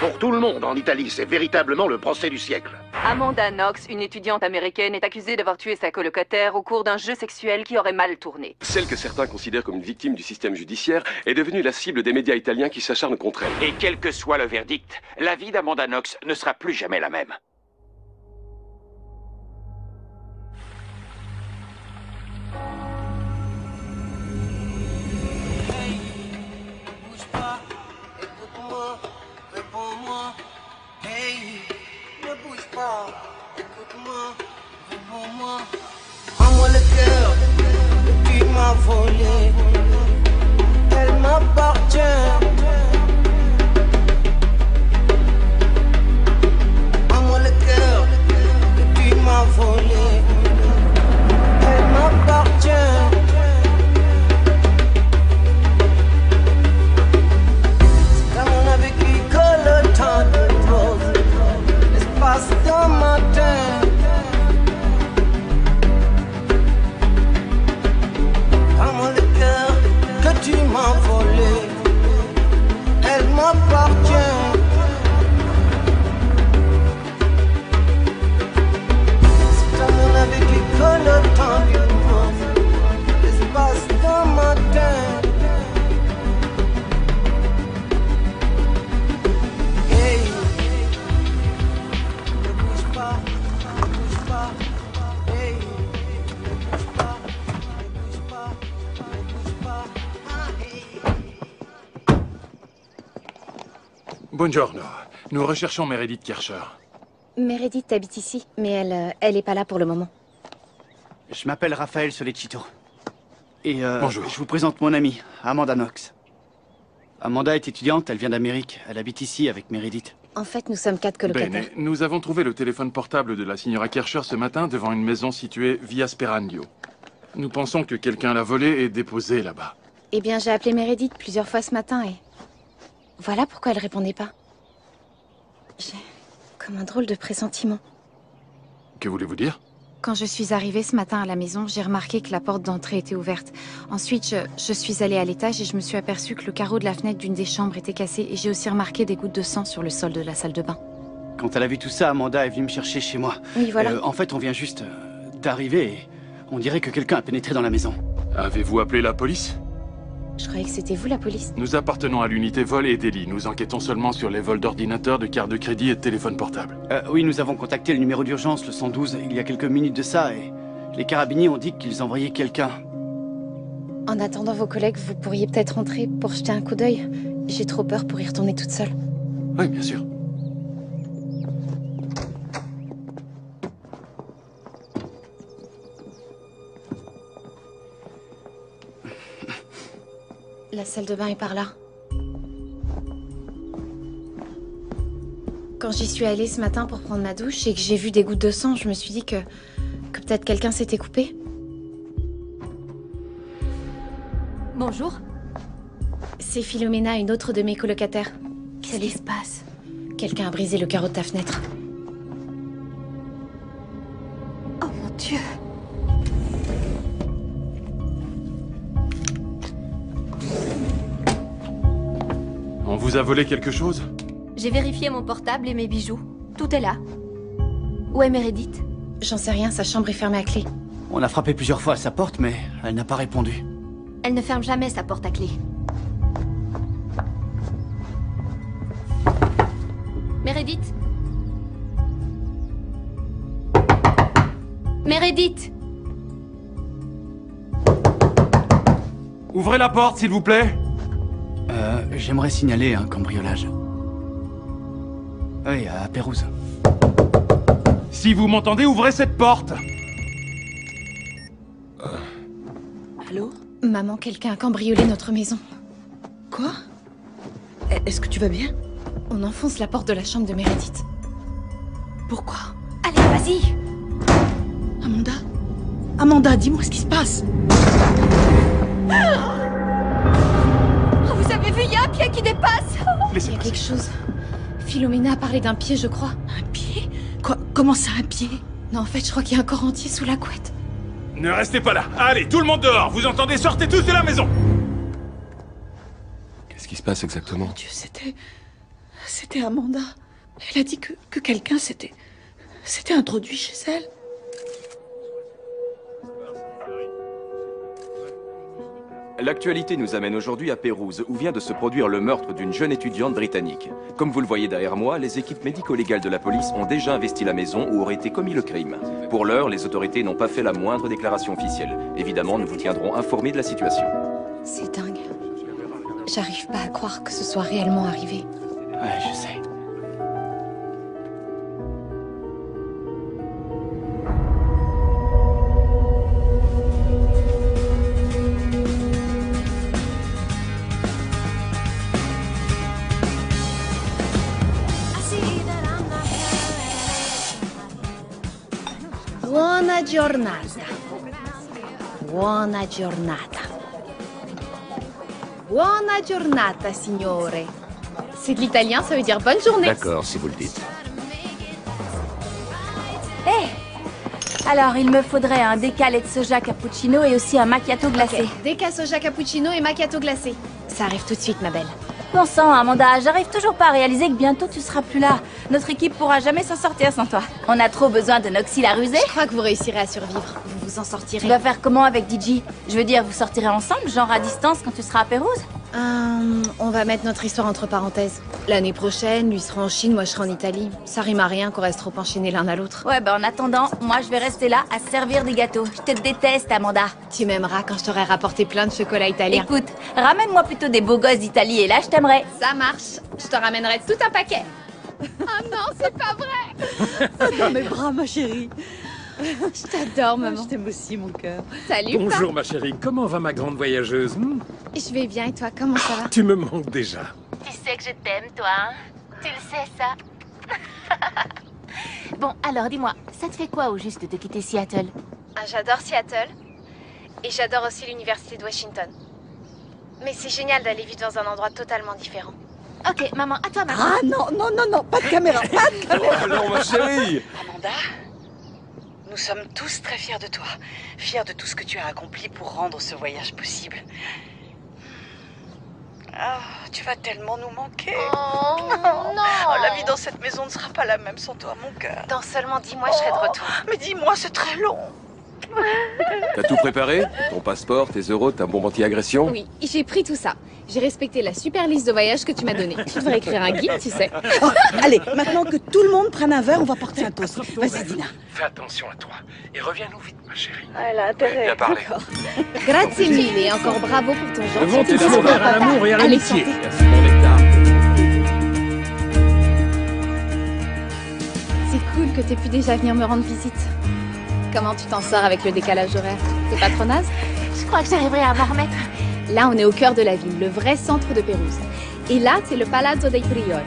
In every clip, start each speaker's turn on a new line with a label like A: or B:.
A: Pour tout le monde en Italie, c'est véritablement le procès du siècle.
B: Amanda Knox, une étudiante américaine, est accusée d'avoir tué sa colocataire au cours d'un jeu sexuel qui aurait mal tourné.
C: Celle que certains considèrent comme une victime du système judiciaire est devenue la cible des médias italiens qui s'acharnent contre elle.
D: Et quel que soit le verdict, la vie d'Amanda Knox ne sera plus jamais la même.
E: Écoute-moi, réponds-moi. Rends-moi le cœur que tu m'as volé. Elle m'appartient. Rends-moi le cœur que tu m'as volé. Elle m'appartient. C'est comme on a vécu que le temps de pause. L'espace d'un matin. Rends-moi le cœur que tu m'as volé. Elle m'appartient. C'est comme on a vécu que le temps d'une pause. L'espace d'un matin. Hey.
F: Buongiorno. Nous recherchons Meredith Kircher.
G: Meredith habite ici, mais elle est pas là pour le moment.
H: Je m'appelle Raphaël Solecito. Et
F: Bonjour.
H: je vous présente mon amie, Amanda Knox. Amanda est étudiante, elle vient d'Amérique. Elle habite ici avec Meredith.
G: En fait, nous sommes 4 colocataires.
F: Bene, nous avons trouvé le téléphone portable de la signora Kircher ce matin devant une maison située via Sperandio. Nous pensons que quelqu'un l'a volé et déposé là-bas.
G: Eh bien, j'ai appelé Meredith plusieurs fois ce matin et... Voilà pourquoi elle répondait pas. J'ai comme un drôle de pressentiment.
F: Que voulez-vous dire?
G: Quand je suis arrivée ce matin à la maison, j'ai remarqué que la porte d'entrée était ouverte. Ensuite, je suis allée à l'étage et je me suis aperçue que le carreau de la fenêtre d'une des chambres était cassé et j'ai aussi remarqué des gouttes de sang sur le sol de la salle de bain.
H: Quand elle a vu tout ça, Amanda est venue me chercher chez moi.
G: Oui, voilà.
H: En fait, on vient juste d'arriver et on dirait que quelqu'un a pénétré dans la maison.
F: Avez-vous appelé la police?
G: Je croyais que c'était vous, la police.
F: Nous appartenons à l'unité vol et délit. Nous enquêtons seulement sur les vols d'ordinateurs, de cartes de crédit et de téléphones portables.
H: Oui, nous avons contacté le numéro d'urgence, le 112, il y a quelques minutes de ça et les carabiniers ont dit qu'ils envoyaient quelqu'un.
G: En attendant vos collègues, vous pourriez peut-être rentrer pour jeter un coup d'œil. J'ai trop peur pour y retourner toute seule.
F: Oui, bien sûr.
G: La salle de bain est par là. Quand j'y suis allée ce matin pour prendre ma douche et que j'ai vu des gouttes de sang, je me suis dit que peut-être quelqu'un s'était coupé.
I: Bonjour.
G: C'est Philomena, une autre de mes colocataires. Qu'est-ce qui se passe? Quelqu'un a brisé le carreau de ta fenêtre.
I: Oh mon Dieu.
F: On vous a volé quelque chose?
I: J'ai vérifié mon portable et mes bijoux. Tout est là. Où est Meredith?
G: J'en sais rien, sa chambre est fermée à clé.
H: On a frappé plusieurs fois à sa porte, mais elle n'a pas répondu.
I: Elle ne ferme jamais sa porte à clé. Meredith? Meredith?
F: Ouvrez la porte, s'il vous plaît.
H: J'aimerais signaler un cambriolage. Oui, à Pérouse.
F: Si vous m'entendez, ouvrez cette porte.
J: Allô?
G: Maman, quelqu'un a cambriolé notre maison.
J: Quoi? Est-ce que tu vas bien?
G: On enfonce la porte de la chambre de Meredith.
J: Pourquoi?
I: Allez, vas-y!
J: Amanda? Amanda, dis-moi ce qui se passe!
I: Oh, vous avez vu, il y a un pied qui dépasse!
G: Il y a quelque chose. Philomena a parlé d'un pied, je crois.
J: Un pied? Comment ça, un pied?
G: Non, en fait, je crois qu'il y a un corps entier sous la couette.
F: Ne restez pas là. Allez, tout le monde dehors. Vous entendez? Sortez tous de la maison.
C: Qu'est-ce qui se passe exactement?
J: Mon Dieu, C'était Amanda. Elle a dit que quelqu'un s'était introduit chez elle.
K: L'actualité nous amène aujourd'hui à Pérouse, où vient de se produire le meurtre d'une jeune étudiante britannique. Comme vous le voyez derrière moi, les équipes médico-légales de la police ont déjà investi la maison où aurait été commis le crime. Pour l'heure, les autorités n'ont pas fait la moindre déclaration officielle. Évidemment, nous vous tiendrons informés de la situation.
G: C'est dingue. J'arrive pas à croire que ce soit réellement arrivé.
H: Ouais, je sais.
L: Buona giornata. Buona giornata. Buona giornata, signore.
G: C'est de l'italien, ça veut dire bonne journée.
K: D'accord, si vous le dites.
I: Alors, il me faudrait un déca lait de soja cappuccino et aussi un macchiato glacé.
G: Ok, déca soja cappuccino et macchiato glacé. Ça arrive tout de suite, ma belle.
I: Bon sang, Amanda, j'arrive toujours pas à réaliser que bientôt tu seras plus là. Notre équipe pourra jamais s'en sortir sans toi. On a trop besoin de Noxy la rusée.
G: Je crois que vous réussirez à survivre. Vous vous en sortirez.
I: Tu vas faire comment avec DJ? Je veux dire, vous sortirez ensemble, genre à distance quand tu seras à Pérouse?
G: On va mettre notre histoire entre parenthèses. L'année prochaine, lui sera en Chine, moi je serai en Italie. Ça rime à rien qu'on reste trop enchaînés l'un à l'autre.
I: Ouais, en attendant, moi je vais rester là à servir des gâteaux. Je te déteste, Amanda.
G: Tu m'aimeras quand je t'aurai rapporté plein de chocolat italien.
I: Écoute, ramène-moi plutôt des beaux gosses d'Italie et là je t'aimerais.
G: Ça marche. Je te ramènerai tout un paquet. Ah non, c'est pas vrai.
J: Dans mes bras, ma chérie.
G: Je t'adore, maman.
J: Je t'aime aussi, mon cœur.
G: Salut,
M: Bonjour, ma chérie. Comment va ma grande voyageuse?
G: Je vais bien et toi, comment ça va?
M: Tu me manques déjà.
I: Tu sais que je t'aime, toi, hein? Tu le sais, ça? Bon, alors dis-moi, ça te fait quoi au juste de quitter Seattle?
G: J'adore Seattle. Et j'adore aussi l'université de Washington. Mais c'est génial d'aller vivre dans un endroit totalement différent.
I: Ok, maman, à toi, maman.
J: Ah non, pas de caméra, pas de caméra.
K: Oh non, ma chérie!
J: Amanda, nous sommes tous très fiers de toi. Fiers de tout ce que tu as accompli pour rendre ce voyage possible. Ah, tu vas tellement nous manquer.
G: Oh non.
J: La vie dans cette maison ne sera pas la même sans toi, mon cœur.
G: Dans seulement 10 mois, je serai de retour.
J: Mais dis-moi, c'est très long.
K: T'as tout préparé? Ton passeport, tes euros, ta bombe anti-agression?
G: Oui, j'ai pris tout ça. J'ai respecté la super liste de voyages que tu m'as donnée. Tu devrais écrire un guide, tu sais.
J: Oh, allez, maintenant que tout le monde prenne un verre, on va porter un toast. Vas-y, Dina.
M: Fais attention à toi. Et reviens-nous vite, ma chérie.
J: Elle a intérêt.
M: Bien parlé.
G: Grazie mille et encore bravo pour ton gentil
M: Devant tes
G: discours.
M: verre à l'amour et à
G: Allez,
M: l'amitié.
G: santé.
M: Merci, mon nectar.
G: C'est cool que t'aies pu déjà venir me rendre visite. Comment tu t'en sors avec le décalage horaire? T'es pas trop naze?
I: Je crois que j'arriverai à m'en remettre.
G: Là, on est au cœur de la ville, le vrai centre de Pérouse. Et là, c'est le Palazzo dei Priori.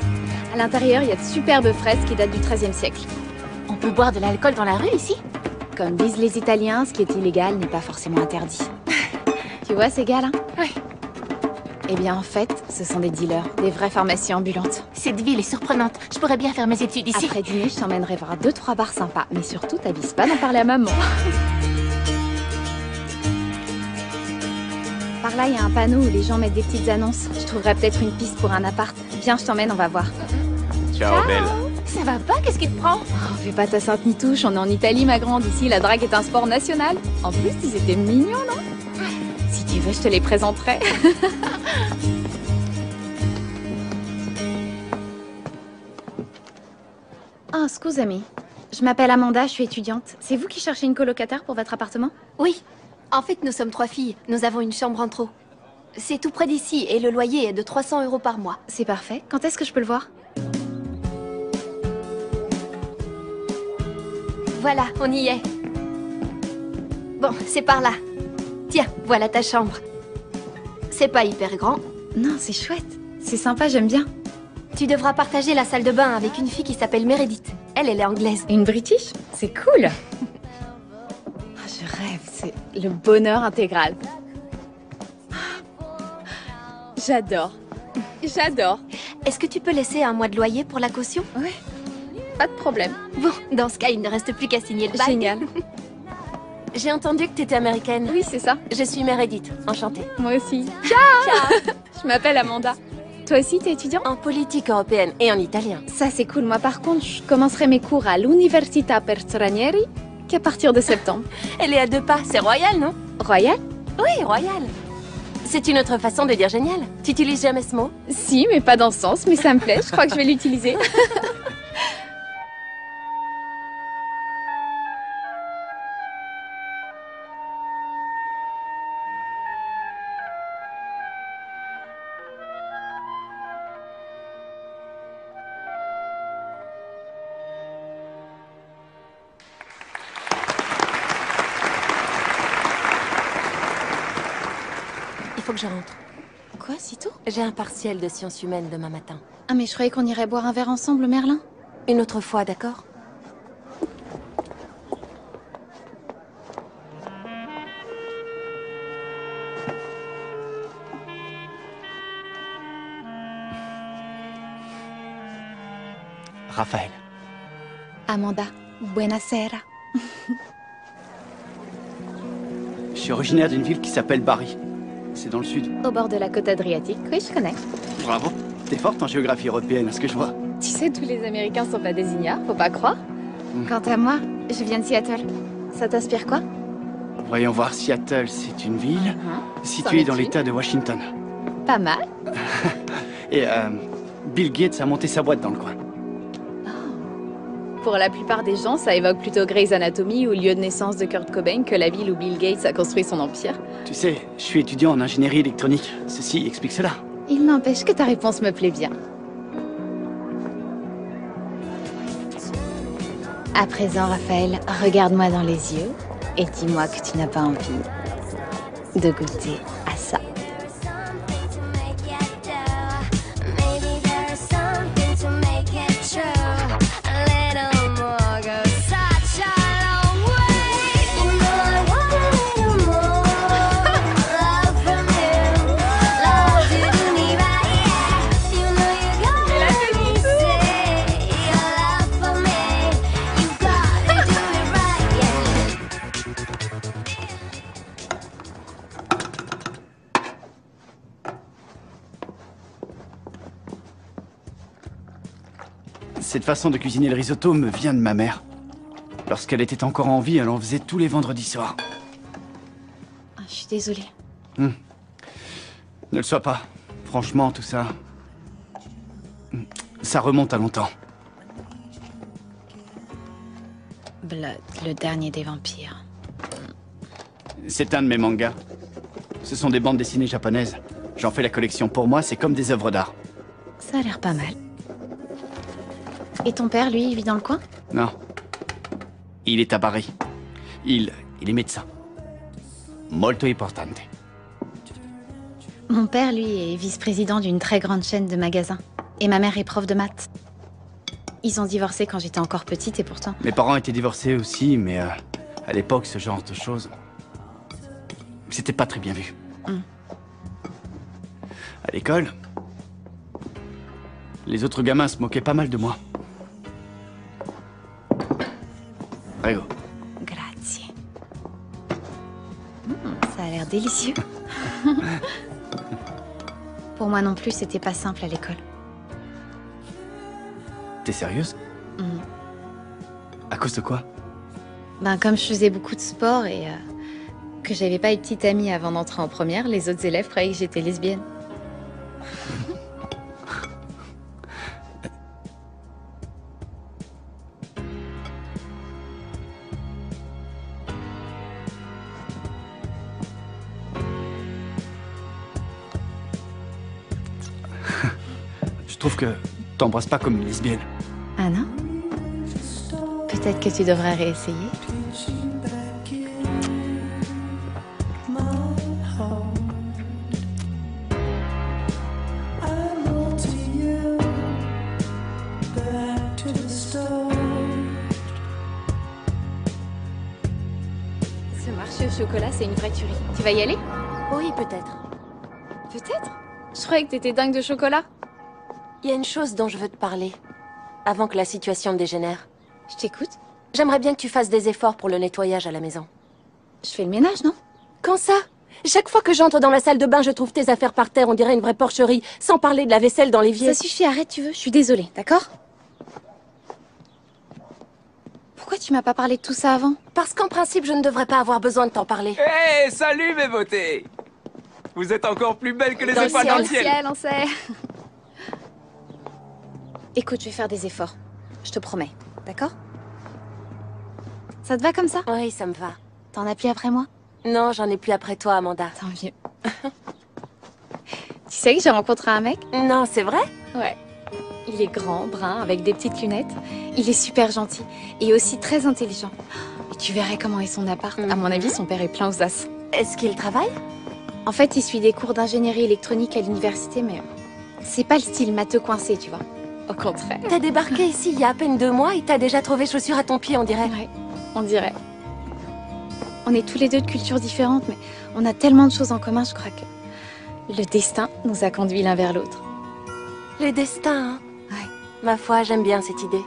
G: À l'intérieur, il y a de superbes fresques qui datent du XIIIe siècle.
I: On peut boire de l'alcool dans la rue ici?
G: Comme disent les Italiens, ce qui est illégal n'est pas forcément interdit. Tu vois ces gars là?
I: Oui.
G: Eh bien, en fait, ce sont des dealers, des vraies pharmacies ambulantes.
I: Cette ville est surprenante. Je pourrais bien faire mes études ici.
G: Après dîner, je t'emmènerai voir 2-3 bars sympas. Mais surtout, t'avises pas d'en parler à maman. Par là, il y a un panneau où les gens mettent des petites annonces. Je trouverais peut-être une piste pour un appart. Viens, je t'emmène, on va voir.
K: Ciao, belle.
I: Ça va pas? Qu'est-ce qui te prend?
G: Oh, fais pas ta sainte ni touche, on est en Italie, ma grande. Ici, la drague est un sport national. En plus, ils étaient mignons, non? Si tu veux, je te les présenterai. Oh, scusami. Je m'appelle Amanda, je suis étudiante. C'est vous qui cherchez une colocataire pour votre appartement?
I: Oui. En fait, nous sommes 3 filles. Nous avons une chambre en trop. C'est tout près d'ici et le loyer est de 300 € par mois.
G: C'est parfait. Quand est-ce que je peux le voir?
I: Voilà, on y est. Bon, c'est par là. Tiens, voilà ta chambre. C'est pas hyper grand.
G: Non, c'est chouette. C'est sympa, j'aime bien.
I: Tu devras partager la salle de bain avec une fille qui s'appelle Meredith. Elle est anglaise.
G: Une British? C'est cool. Oh, je rêve, c'est le bonheur intégral. J'adore. J'adore.
I: Est-ce que tu peux laisser un mois de loyer pour la caution?
G: Ouais. Pas de problème.
I: Bon, dans ce cas, il ne reste plus qu'à signer le bail.
G: Génial.
I: J'ai entendu que tu étais américaine.
G: Oui, c'est ça.
I: Je suis Meredith. Enchantée.
G: Moi aussi. Ciao. Ciao. Je m'appelle Amanda. Toi aussi, t'es étudiant?
N: En politique européenne et en italien.
G: Ça, c'est cool. Moi, par contre, je commencerai mes cours à l'Università per Stranieri qu'à partir de septembre.
N: Elle est à 2 pas. C'est royal, non?
G: Royal?
N: Oui, royal. C'est une autre façon de dire génial. Tu utilises jamais ce mot?
G: Si, mais pas dans ce sens. Mais ça me plaît. Je crois que je vais l'utiliser.
N: Il faut que je rentre.
G: Quoi, c'est tout?
N: J'ai un partiel de sciences humaines demain matin.
G: Ah, mais je croyais qu'on irait boire un verre ensemble, Merlin.
N: Une autre fois, d'accord?
H: Raphaël.
G: Amanda, buonasera.
H: Je suis originaire d'une ville qui s'appelle Bari. C'est dans le sud.
G: Au bord de la côte adriatique. Oui, je connais.
H: Bravo. T'es forte en géographie européenne, à ce que je vois.
G: Tu sais, tous les Américains sont pas des ignares, faut pas croire. Quant à moi, je viens de Seattle. Ça t'inspire quoi?
H: Voyons voir, Seattle, c'est une ville située dans l'État de Washington.
G: Pas mal.
H: Et Bill Gates a monté sa boîte dans le coin.
G: Pour la plupart des gens, ça évoque plutôt Grey's Anatomy ou lieu de naissance de Kurt Cobain que la ville où Bill Gates a construit son empire.
H: Tu sais, je suis étudiant en ingénierie électronique. Ceci explique cela.
G: Il n'empêche que ta réponse me plaît bien. À présent, Raphaël, regarde-moi dans les yeux et dis-moi que tu n'as pas envie de goûter à ça.
H: Cette façon de cuisiner le risotto me vient de ma mère. Lorsqu'elle était encore en vie, elle en faisait tous les vendredis soirs.
G: Ah, je suis désolée.
H: Ne le sois pas. Franchement, tout ça... ça remonte à longtemps.
G: Blood, le dernier des vampires.
H: C'est un de mes mangas. Ce sont des bandes dessinées japonaises. J'en fais la collection. Pour moi, c'est comme des œuvres d'art.
G: Ça a l'air pas mal. Et ton père, lui, il vit dans le coin?
H: Non. Il est à Bari. Il est médecin. Molto importante.
G: Mon père, lui, est vice-président d'une très grande chaîne de magasins. Et ma mère est prof de maths. Ils ont divorcé quand j'étais encore petite et pourtant...
H: Mes parents étaient divorcés aussi, mais à l'époque, ce genre de choses... c'était pas très bien vu. À l'école, les autres gamins se moquaient pas mal de moi. Prego.
G: Grazie. Ça a l'air délicieux. Pour moi non plus, c'était pas simple à l'école.
H: T'es sérieuse? À cause de quoi?
G: Ben, comme je faisais beaucoup de sport et que j'avais pas une petite amie avant d'entrer en première, les autres élèves croyaient que j'étais lesbienne.
H: Je trouve que t'embrasses pas comme une lesbienne.
G: Ah non? Peut-être que tu devrais réessayer. Ce marché au chocolat, c'est une vraie tuerie. Tu vas y aller?
N: Oui, peut-être.
G: Peut-être? Je croyais que t'étais dingue de chocolat.
N: Il y a une chose dont je veux te parler, avant que la situation dégénère.
G: Je t'écoute.
N: J'aimerais bien que tu fasses des efforts pour le nettoyage à la maison.
G: Je fais le ménage, non?
N: Quand ça? Chaque fois que j'entre dans la salle de bain, je trouve tes affaires par terre, on dirait une vraie porcherie, sans parler de la vaisselle dans l'évier.
G: Ça suffit, arrête, tu veux. Je suis désolée, d'accord? Pourquoi tu m'as pas parlé de tout ça avant?
N: Parce qu'en principe, je ne devrais pas avoir besoin de t'en parler.
K: Hé, salut mes beautés! Vous êtes encore plus belles que les étoiles dans le ciel.
G: On sait. Écoute, je vais faire des efforts. Je te promets, d'accord? Ça te va comme ça?
N: Oui, ça me va.
G: T'en as plus après moi?
N: Non, j'en ai plus après toi, Amanda.
G: Tant mieux. Tu sais que j'ai rencontré un mec?
N: Non, c'est vrai?
G: Ouais. Il est grand, brun, avec des petites lunettes. Il est super gentil et aussi très intelligent. Et tu verrais comment est son appart. À mon avis, son père est plein aux as.
N: Est-ce qu'il travaille?
G: En fait, il suit des cours d'ingénierie électronique à l'université, mais c'est pas le style matheux coincé, tu vois. Au contraire.
N: T'as débarqué ici il y a à peine 2 mois et t'as déjà trouvé chaussures à ton pied, on dirait.
G: Ouais, on dirait. On est tous les deux de cultures différentes, mais on a tellement de choses en commun, je crois que le destin nous a conduits l'un vers l'autre.
N: Le destin, hein?
G: Ouais.
N: Ma foi, j'aime bien cette idée.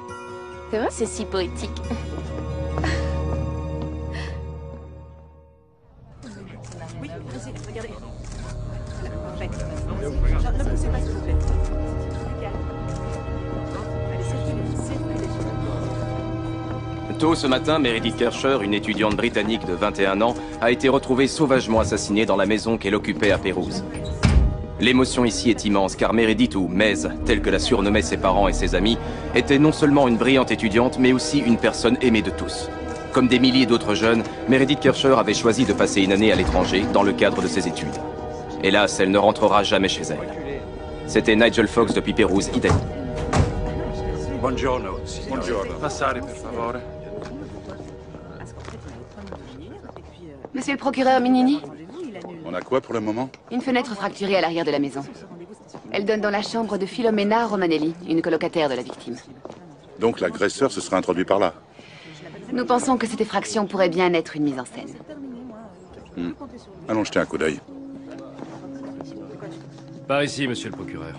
G: C'est vrai?
N: C'est si poétique.
K: Tôt ce matin, Meredith Kersher, une étudiante britannique de 21 ans, a été retrouvée sauvagement assassinée dans la maison qu'elle occupait à Pérouse. L'émotion ici est immense car Meredith, ou Maize, telle que la surnommaient ses parents et ses amis, était non seulement une brillante étudiante, mais aussi une personne aimée de tous. Comme des milliers d'autres jeunes, Meredith Kersher avait choisi de passer une année à l'étranger dans le cadre de ses études. Hélas, elle ne rentrera jamais chez elle. C'était Nigel Fox depuis Pérouse, Italie.
M: Buongiorno.
F: Buongiorno. Passare, per favore.
O: Monsieur le procureur Minini,
P: On a quoi pour le moment?
O: une fenêtre fracturée à l'arrière de la maison. Elle donne dans la chambre de Philomena Romanelli, une colocataire de la victime.
P: Donc l'agresseur se serait introduit par là?
O: Nous pensons que cette effraction pourrait bien être une mise en scène.
P: Allons jeter un coup d'œil.
Q: Par ici, monsieur le procureur.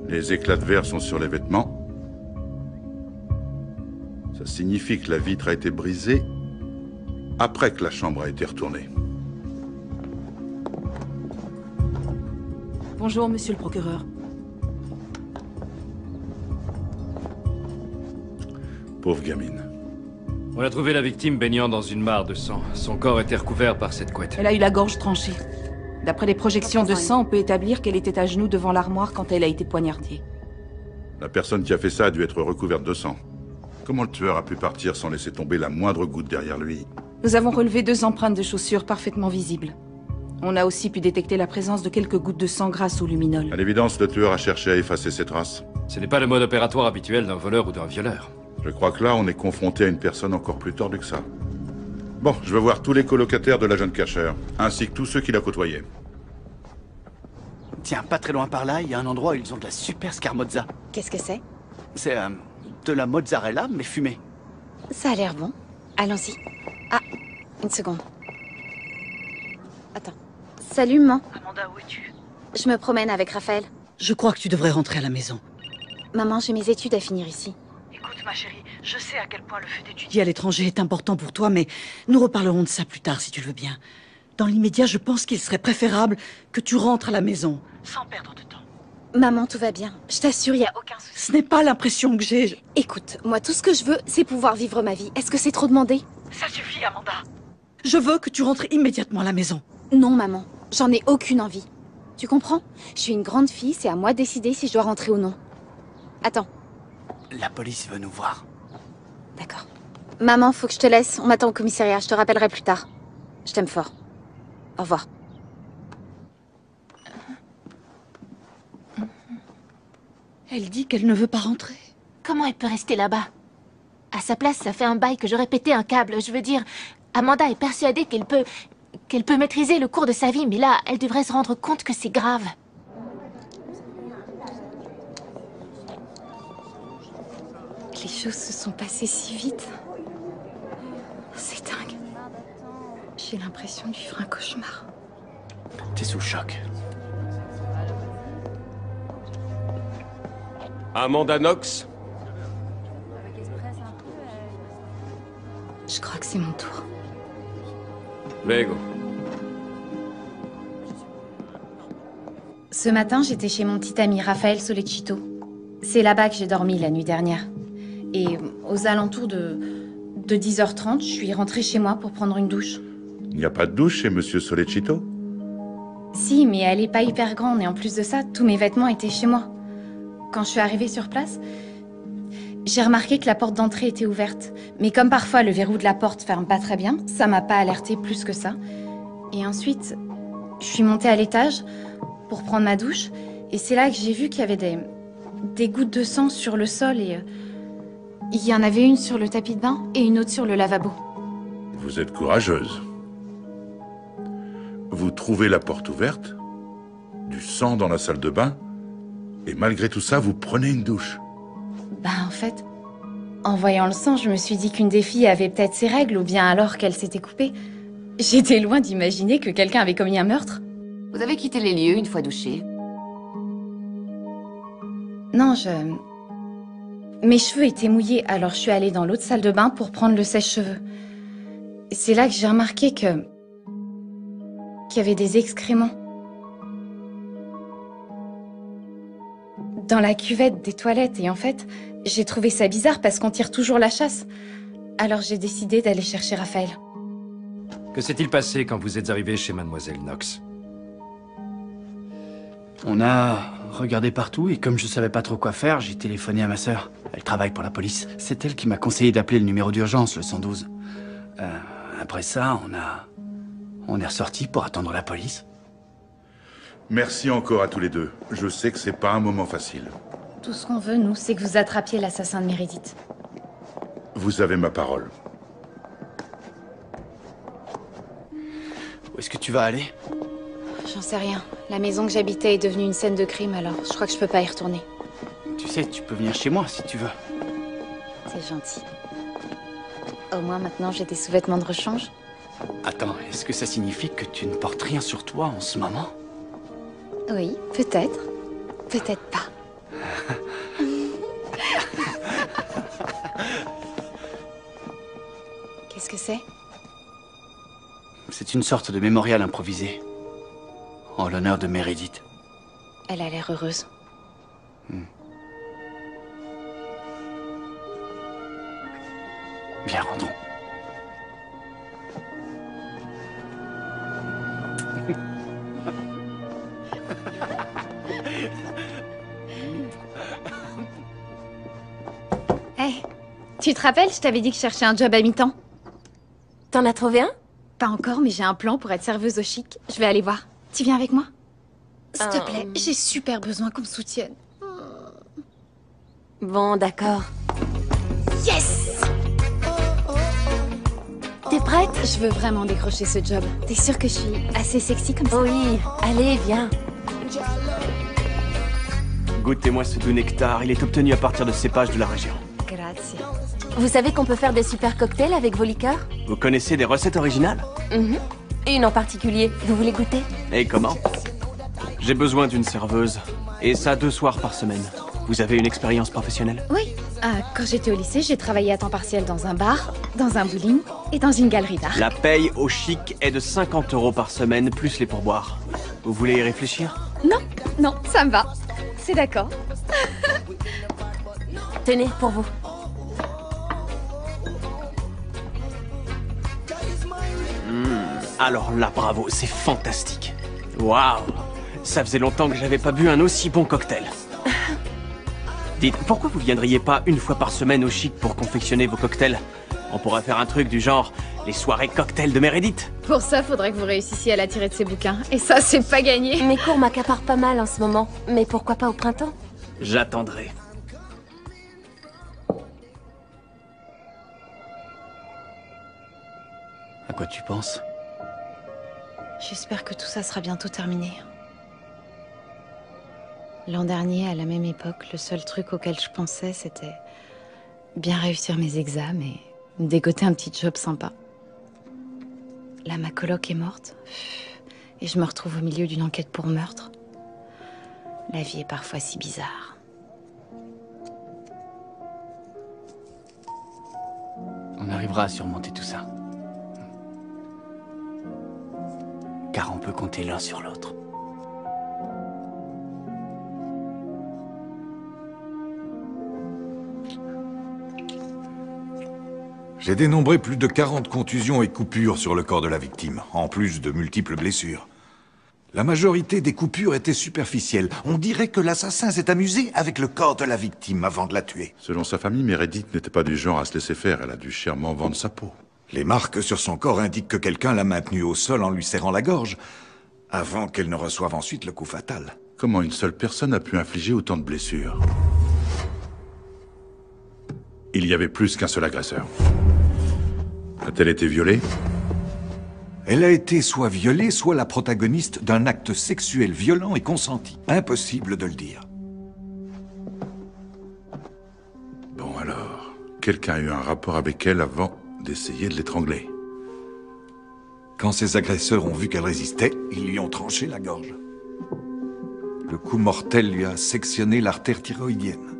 P: Les éclats de verre sont sur les vêtements. Ça signifie que la vitre a été brisée après que la chambre a été retournée.
R: Bonjour, monsieur le procureur.
P: Pauvre gamine.
Q: On a trouvé la victime baignant dans une mare de sang. Son corps était recouvert par cette couette.
R: Elle a eu la gorge tranchée. D'après les projections de sang, on peut établir qu'elle était à genoux devant l'armoire quand elle a été poignardée.
P: La personne qui a fait ça a dû être recouverte de sang. Comment le tueur a pu partir sans laisser tomber la moindre goutte derrière lui?
R: Nous avons relevé 2 empreintes de chaussures parfaitement visibles. On a aussi pu détecter la présence de quelques gouttes de sang grâce au luminol.
P: À l'évidence, le tueur a cherché à effacer ses traces.
Q: Ce n'est pas le mode opératoire habituel d'un voleur ou d'un violeur.
P: Je crois que là, on est confronté à une personne encore plus tordue que ça. Bon, je veux voir tous les colocataires de la jeune Kersher, ainsi que tous ceux qui la côtoyaient.
H: Tiens, pas très loin par là, il y a un endroit où ils ont de la super scarmozza.
G: Qu'est-ce que c'est?
H: C'est de la mozzarella, mais fumée.
G: Ça a l'air bon. Allons-y. Ah, une seconde. Attends. Salut, maman.
J: Amanda, où es-tu?
G: Je me promène avec Raphaël.
J: Je crois que tu devrais rentrer à la maison.
G: Maman, j'ai mes études à finir ici.
J: Écoute, ma chérie, je sais à quel point le fait d'étudier à l'étranger est important pour toi, mais nous reparlerons de ça plus tard, si tu le veux bien. Dans l'immédiat, je pense qu'il serait préférable que tu rentres à la maison, sans perdre de temps.
G: Maman, tout va bien. Je t'assure, il n'y a aucun souci.
J: Ce n'est pas l'impression que j'ai.
G: Écoute, moi, tout ce que je veux, c'est pouvoir vivre ma vie. Est-ce que c'est trop demandé?
J: Ça suffit, Amanda. Je veux que tu rentres immédiatement à la maison.
G: Non, maman. J'en ai aucune envie. Tu comprends? Je suis une grande fille, c'est à moi de décider si je dois rentrer ou non. Attends.
H: La police veut nous voir.
G: D'accord. Maman, faut que je te laisse. On m'attend au commissariat. Je te rappellerai plus tard. Je t'aime fort. Au revoir.
J: Elle dit qu'elle ne veut pas rentrer.
I: Comment elle peut rester là-bas? À sa place, ça fait un bail que j'aurais pété un câble. Je veux dire, Amanda est persuadée qu'elle peut maîtriser le cours de sa vie, mais là, elle devrait se rendre compte que c'est grave.
G: Les choses se sont passées si vite. C'est dingue. J'ai l'impression de vivre un cauchemar.
H: T'es sous le choc.
C: Amanda Knox?
G: Je crois que c'est mon tour.
C: Lego.
G: Ce matin, j'étais chez mon petit ami Raphaël Solecito. C'est là-bas que j'ai dormi la nuit dernière. Et aux alentours de 10h30, je suis rentrée chez moi pour prendre une douche.
P: Il n'y a pas de douche chez Monsieur Solecito?
G: Si, mais elle est pas hyper grande et en plus de ça, tous mes vêtements étaient chez moi. Quand je suis arrivée sur place, j'ai remarqué que la porte d'entrée était ouverte. Mais comme parfois le verrou de la porte ferme pas très bien, ça m'a pas alertée plus que ça. Et ensuite, je suis montée à l'étage pour prendre ma douche et c'est là que j'ai vu qu'il y avait des gouttes de sang sur le sol et il y en avait une sur le tapis de bain et une autre sur le lavabo.
P: Vous êtes courageuse. Vous trouvez la porte ouverte, du sang dans la salle de bain, et malgré tout ça, vous prenez une douche.
G: En fait, en voyant le sang, je me suis dit qu'une des filles avait peut-être ses règles ou bien alors qu'elle s'était coupée. J'étais loin d'imaginer que quelqu'un avait commis un meurtre.
O: Vous avez quitté les lieux une fois douché?
G: Non, mes cheveux étaient mouillés, alors je suis allée dans l'autre salle de bain pour prendre le sèche-cheveux. C'est là que j'ai remarqué qu'il y avait des excréments. Dans la cuvette des toilettes, et en fait, j'ai trouvé ça bizarre parce qu'on tire toujours la chasse. Alors j'ai décidé d'aller chercher Raphaël.
Q: Que s'est-il passé quand vous êtes arrivé chez Mademoiselle Knox?
H: On a regardé partout et comme je savais pas trop quoi faire, j'ai téléphoné à ma sœur. Elle travaille pour la police. C'est elle qui m'a conseillé d'appeler le numéro d'urgence, le 112. Après ça, on est ressorti pour attendre la police.
P: Merci encore à tous les deux. Je sais que c'est pas un moment facile.
G: Tout ce qu'on veut, nous, c'est que vous attrapiez l'assassin de Meredith.
P: Vous avez ma parole.
H: Où est-ce que tu vas aller?
G: J'en sais rien. La maison que j'habitais est devenue une scène de crime, alors je crois que je peux pas y retourner.
H: Tu sais, tu peux venir chez moi si tu veux.
G: C'est gentil. Au moins maintenant j'ai des sous-vêtements de rechange.
H: Attends, est-ce que ça signifie que tu ne portes rien sur toi en ce moment?
G: Oui, peut-être. Peut-être pas. Qu'est-ce que c'est?
H: C'est une sorte de mémorial improvisé. En l'honneur de Meredith.
G: Elle a l'air heureuse.
H: Viens, rentrons.
G: Hey, tu te rappelles, je t'avais dit que je cherchais un job à mi-temps.
I: T'en as trouvé un?
G: Pas encore, mais j'ai un plan pour être serveuse au Chic. Je vais aller voir. Tu viens avec moi? S'il te plaît, j'ai super besoin qu'on me soutienne.
I: Bon, d'accord.
G: Yes!
I: T'es prête?
G: Je veux vraiment décrocher ce job. T'es sûre que je suis assez sexy comme ça?
I: Oui, allez, viens.
S: Goûtez-moi ce doux nectar, il est obtenu à partir de cépages de la région.
G: Grazie.
I: Vous savez qu'on peut faire des super cocktails avec vos liqueurs?
S: Vous connaissez des recettes originales?
I: Une en particulier. Vous voulez goûter?
S: Et comment? J'ai besoin d'une serveuse. Et ça 2 soirs par semaine. Vous avez une expérience professionnelle?
G: Oui. Quand j'étais au lycée, j'ai travaillé à temps partiel dans un bar, dans un bowling et dans une galerie d'art.
S: La paye au Chic est de 50 € par semaine, plus les pourboires. Vous voulez y réfléchir?
G: Non, non, ça me va. C'est d'accord.
I: Tenez, pour vous.
S: Alors là, bravo, c'est fantastique. Waouh! Ça faisait longtemps que j'avais pas bu un aussi bon cocktail. Dites, pourquoi vous viendriez pas une fois par semaine au Chic pour confectionner vos cocktails? On pourrait faire un truc du genre les soirées cocktails de Meredith.
G: Pour ça, faudrait que vous réussissiez à la tirer de ses bouquins. Et ça, c'est pas gagné.
I: Mes cours m'accaparent pas mal en ce moment. Mais pourquoi pas au printemps?
S: J'attendrai.
H: À quoi tu penses?
G: J'espère que tout ça sera bientôt terminé. L'an dernier, à la même époque, le seul truc auquel je pensais, c'était bien réussir mes examens et me dégoter un petit job sympa. Là, ma coloc est morte et je me retrouve au milieu d'une enquête pour meurtre. La vie est parfois si bizarre.
H: arrivera à surmonter tout ça. Car on peut compter l'un sur l'autre.
T: J'ai dénombré plus de 40 contusions et coupures sur le corps de la victime, en plus de multiples blessures. La majorité des coupures étaient superficielles. On dirait que l'assassin s'est amusé avec le corps de la victime avant de la tuer.
P: Selon sa famille, Meredith n'était pas du genre à se laisser faire. Elle a dû chèrement vendre sa peau.
T: Les marques sur son corps indiquent que quelqu'un l'a maintenue au sol en lui serrant la gorge, avant qu'elle ne reçoive ensuite le coup fatal.
P: Comment une seule personne a pu infliger autant de blessures? Il y avait plus qu'un seul agresseur. A-t-elle été violée?
T: Elle a été soit violée, soit la protagoniste d'un acte sexuel violent et consenti. Impossible de le dire.
P: Bon alors, quelqu'un a eu un rapport avec elle avant d'essayer de l'étrangler.
T: Quand ses agresseurs ont vu qu'elle résistait, ils lui ont tranché la gorge. Le coup mortel lui a sectionné l'artère thyroïdienne.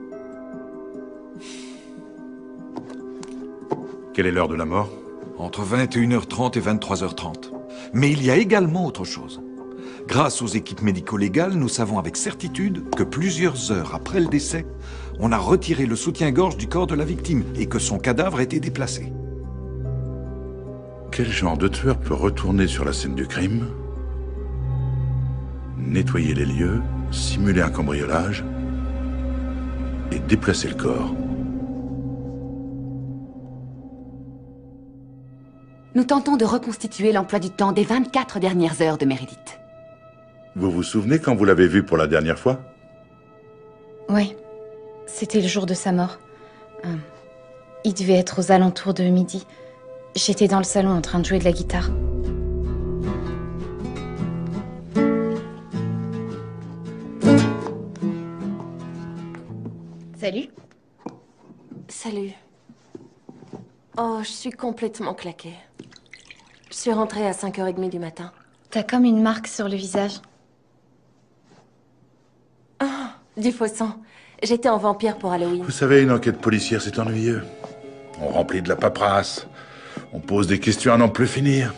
P: Quelle est l'heure de la mort?
T: Entre 21h30 et 23h30. Mais il y a également autre chose. Grâce aux équipes médico-légales, nous savons avec certitude que plusieurs heures après le décès, on a retiré le soutien-gorge du corps de la victime et que son cadavre a été déplacé.
P: Quel genre de tueur peut retourner sur la scène du crime, nettoyer les lieux, simuler un cambriolage et déplacer le corps?
O: Nous tentons de reconstituer l'emploi du temps des 24 dernières heures de Meredith.
P: Vous vous souvenez quand vous l'avez vu pour la dernière fois?
G: Oui. C'était le jour de sa mort. Il devait être aux alentours de midi. J'étais dans le salon en train de jouer de la guitare.
L: Salut.
N: Salut. Oh, je suis complètement claquée. Je suis rentrée à 5h30 du matin.
G: T'as comme une marque sur le visage.
N: Ah, du faux sang. J'étais en vampire pour Halloween.
P: Vous savez, une enquête policière, c'est ennuyeux. On remplit de la paperasse. On pose des questions à n'en plus finir.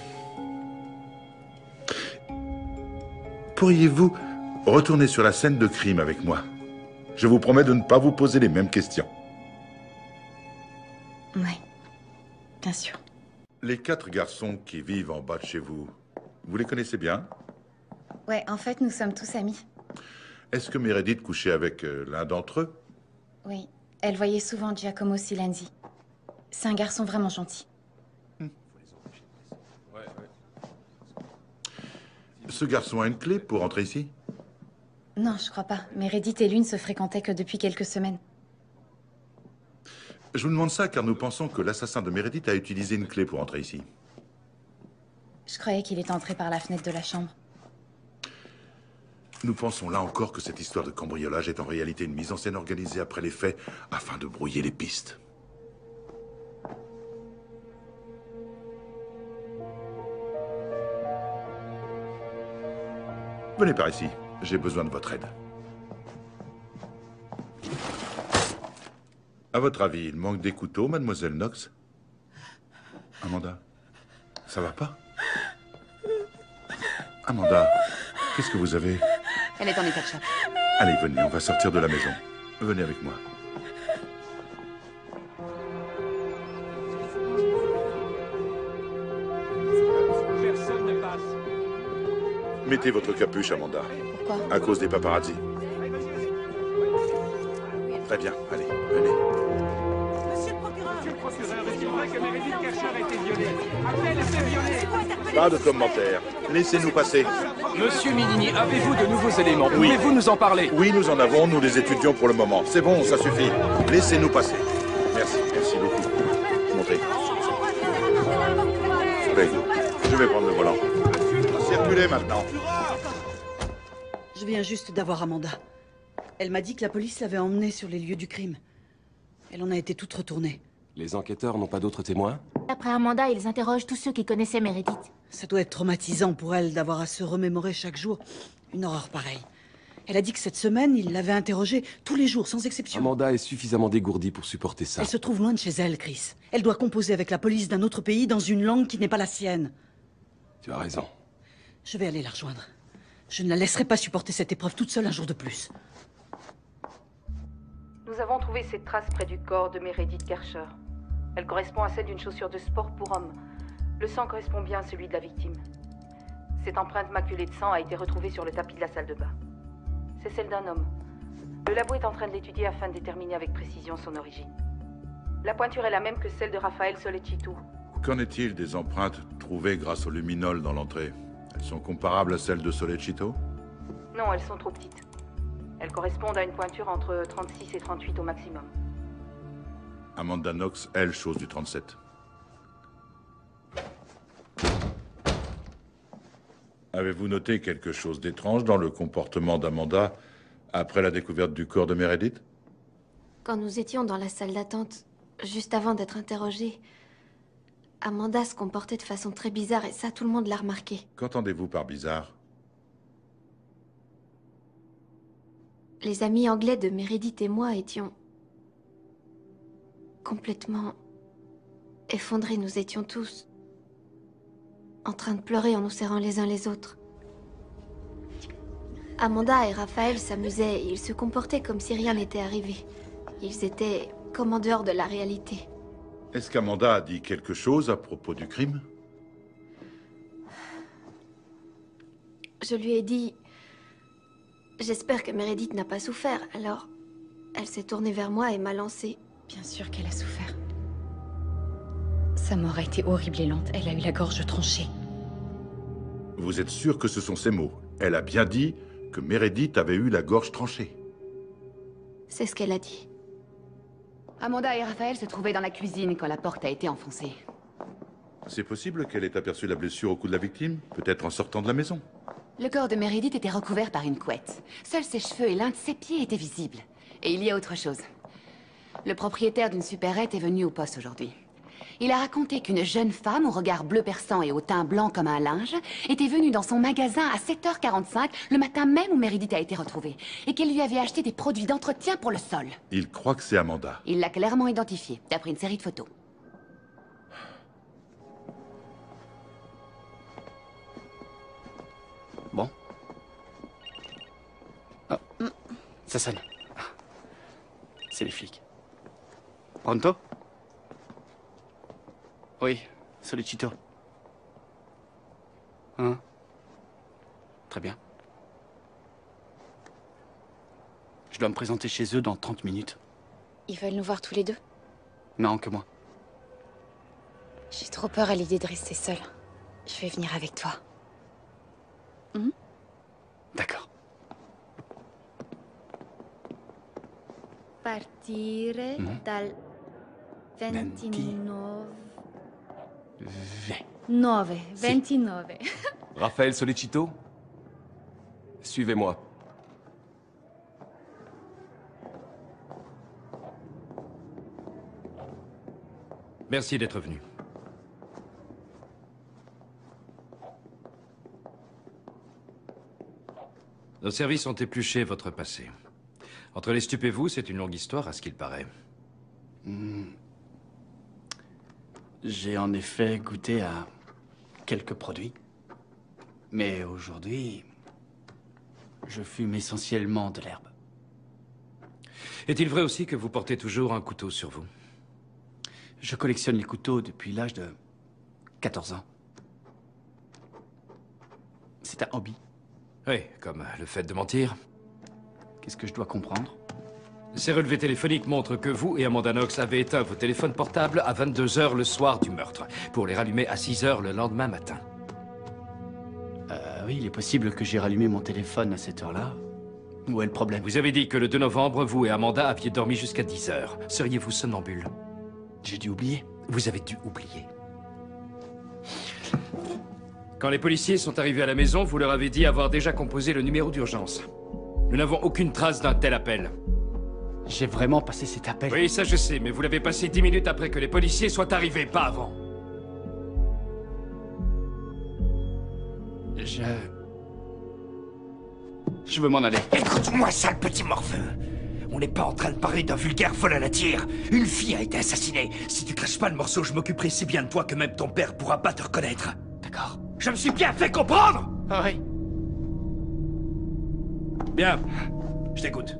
P: Pourriez-vous retourner sur la scène de crime avec moi? Je vous promets de ne pas vous poser les mêmes questions.
G: Ouais, bien sûr.
P: Les 4 garçons qui vivent en bas de chez vous, vous les connaissez bien?
G: Ouais, en fait, nous sommes tous amis.
P: Est-ce que Meredith couchait avec l'un d'entre eux?
G: Oui, elle voyait souvent Giacomo Silanzi. C'est un garçon vraiment gentil.
P: Ce garçon a une clé pour entrer ici?
G: Non, je crois pas. Meredith et lui ne se fréquentaient que depuis quelques semaines.
P: Je vous demande ça car nous pensons que l'assassin de Meredith a utilisé une clé pour entrer ici.
G: Je croyais qu'il était entré par la fenêtre de la chambre.
P: Nous pensons là encore que cette histoire de cambriolage est en réalité une mise en scène organisée après les faits afin de brouiller les pistes. Venez par ici. J'ai besoin de votre aide. À votre avis, il manque des couteaux, mademoiselle Knox? Amanda, ça va pas? Amanda, qu'est-ce que vous avez?
O: Elle est en état de choc.
P: Allez, venez, on va sortir de la maison. Venez avec moi.
D: Personne ne passe.
P: Mettez votre capuche, Amanda.
G: Pourquoi?
P: À cause des paparazzi. Très bien, allez, venez.
E: Monsieur le procureur,
D: est-il vrai que Meredith Kercher a été violée? A-t-elle été violée?
P: Pas de commentaires. Laissez-nous passer.
K: Monsieur Minini, avez-vous de nouveaux éléments? Pouvez-vous nous en parler?
P: Oui, nous en avons, nous les étudions pour le moment. C'est bon, ça suffit. Laissez-nous passer. Merci, merci beaucoup. Montez. Craig, je vais prendre le volant. Circulez maintenant.
J: Je viens juste d'avoir Amanda. Elle m'a dit que la police l'avait emmenée sur les lieux du crime. Elle en a été toute retournée.
K: Les enquêteurs n'ont pas d'autres témoins?
I: Après Amanda, ils interrogent tous ceux qui connaissaient Meredith.
J: Ça doit être traumatisant pour elle d'avoir à se remémorer chaque jour une horreur pareille. Elle a dit que cette semaine, il l'avait interrogée tous les jours, sans exception.
C: Amanda est suffisamment dégourdie pour supporter ça.
J: Elle se trouve loin de chez elle, Chris. Elle doit composer avec la police d'un autre pays dans une langue qui n'est pas la sienne.
C: Tu as raison.
J: Je vais aller la rejoindre. Je ne la laisserai pas supporter cette épreuve toute seule un jour de plus.
R: Nous avons trouvé cette trace près du corps de Meredith Kercher. Elle correspond à celle d'une chaussure de sport pour homme. Le sang correspond bien à celui de la victime. Cette empreinte maculée de sang a été retrouvée sur le tapis de la salle de bain. C'est celle d'un homme. Le labo est en train de l'étudier afin de déterminer avec précision son origine. La pointure est la même que celle de Raphaël Sollecito.
P: Qu'en est-il des empreintes trouvées grâce au luminol dans l'entrée? Elles sont comparables à celles de Sollecito?
R: Non, elles sont trop petites. Elles correspondent à une pointure entre 36 et 38 au maximum.
P: Amanda Knox, elle, chose du 37. Avez-vous noté quelque chose d'étrange dans le comportement d'Amanda après la découverte du corps de Meredith?
I: Quand nous étions dans la salle d'attente, juste avant d'être interrogée, Amanda se comportait de façon très bizarre et ça, tout le monde l'a remarqué.
P: Qu'entendez-vous par bizarre?
I: Les amis anglais de Meredith et moi étions complètement effondrés. Nous étions tous en train de pleurer en nous serrant les uns les autres. Amanda et Raphaël s'amusaient et ils se comportaient comme si rien n'était arrivé. Ils étaient comme en dehors de la réalité.
P: Est-ce qu'Amanda a dit quelque chose à propos du crime?
I: Je lui ai dit... J'espère que Meredith n'a pas souffert, alors... Elle s'est tournée vers moi et m'a lancé.
G: Bien sûr qu'elle a souffert. Sa mort a été horrible et lente. Elle a eu la gorge tranchée.
P: Vous êtes sûr que ce sont ces mots? Elle a bien dit que Meredith avait eu la gorge tranchée.
I: C'est ce qu'elle a dit.
O: Amanda et Raphaël se trouvaient dans la cuisine quand la porte a été enfoncée.
P: C'est possible qu'elle ait aperçu la blessure au cou de la victime? Peut-être en sortant de la maison?
O: Le corps de Meredith était recouvert par une couette. Seuls ses cheveux et l'un de ses pieds étaient visibles. Et il y a autre chose. Le propriétaire d'une supérette est venu au poste aujourd'hui. Il a raconté qu'une jeune femme au regard bleu perçant et au teint blanc comme un linge était venue dans son magasin à 7h45 le matin même où Meredith a été retrouvée et qu'elle lui avait acheté des produits d'entretien pour le sol.
P: Il croit que c'est Amanda.
O: Il l'a clairement identifiée, d'après une série de photos.
H: Bon. Oh, ça sonne. C'est les flics. Pronto? Oui, Sollecito. Hein? Très bien. Je dois me présenter chez eux dans 30 minutes.
G: Ils veulent nous voir tous les deux?
H: Non, que moi.
G: J'ai trop peur à l'idée de rester seule. Je vais venir avec toi.
H: D'accord.
L: Partire dal 29... 29.
C: Raphaël Sollecito? Suivez-moi.
Q: Merci d'être venu. Nos services ont épluché votre passé. Entre les stupes et vous, c'est une longue histoire à ce qu'il paraît.
H: J'ai en effet goûté à quelques produits. Mais aujourd'hui, je fume essentiellement de l'herbe.
Q: Est-il vrai aussi que vous portez toujours un couteau sur vous?
H: Je collectionne les couteaux depuis l'âge de 14 ans. C'est un hobby.
Q: Oui, comme le fait de mentir.
H: Qu'est-ce que je dois comprendre?
Q: Ces relevés téléphoniques montrent que vous et Amanda Knox avez éteint vos téléphones portables à 22h le soir du meurtre, pour les rallumer à 6h le lendemain matin.
H: Oui, il est possible que j'ai rallumé mon téléphone à cette heure-là. Où est le problème?
Q: Vous avez dit que le 2 novembre, vous et Amanda aviez dormi jusqu'à 10h. Seriez-vous somnambule?
H: J'ai dû oublier.
Q: Vous avez dû oublier. Quand les policiers sont arrivés à la maison, vous leur avez dit avoir déjà composé le numéro d'urgence. Nous n'avons aucune trace d'un tel appel.
H: J'ai vraiment passé cet appel?
Q: Oui, ça je sais, mais vous l'avez passé 10 minutes après que les policiers soient arrivés, pas avant.
H: Je veux m'en aller.
M: Écoute-moi, sale petit morveux. On n'est pas en train de parler d'un vulgaire vol à la tire. Une fille a été assassinée. Si tu craches pas le morceau, je m'occuperai si bien de toi que même ton père pourra pas te reconnaître.
H: D'accord.
M: Je me suis bien fait comprendre?
H: Ah oui.
M: Bien. Je t'écoute.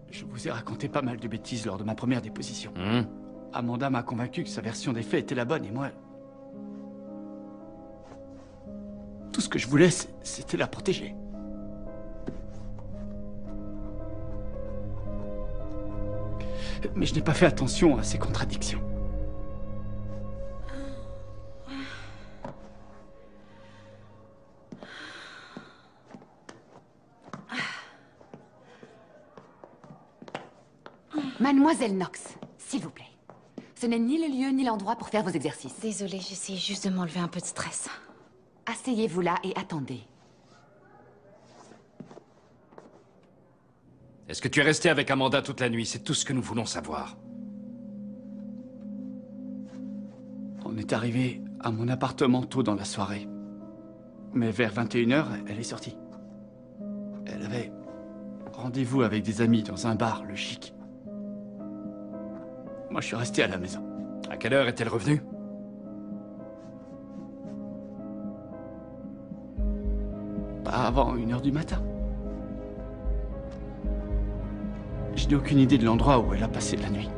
H: Je vous ai raconté pas mal de bêtises lors de ma première déposition. Amanda m'a convaincu que sa version des faits était la bonne et moi... Tout ce que je voulais, c'était la protéger. Mais je n'ai pas fait attention à ces contradictions.
O: Mademoiselle Knox, s'il vous plaît. Ce n'est ni le lieu ni l'endroit pour faire vos exercices.
G: Désolée, j'essaie juste de m'enlever un peu de stress.
O: Asseyez-vous là et attendez.
Q: Est-ce que tu es resté avec Amanda toute la nuit? C'est tout ce que nous voulons savoir.
H: On est arrivé à mon appartement tôt dans la soirée. Mais vers 21h, elle est sortie. Elle avait rendez-vous avec des amis dans un bar, le Chic. Moi, je suis resté à la maison.
Q: À quelle heure est-elle revenue?
H: Pas avant 1h du matin. Je n'ai aucune idée de l'endroit où elle a passé la nuit.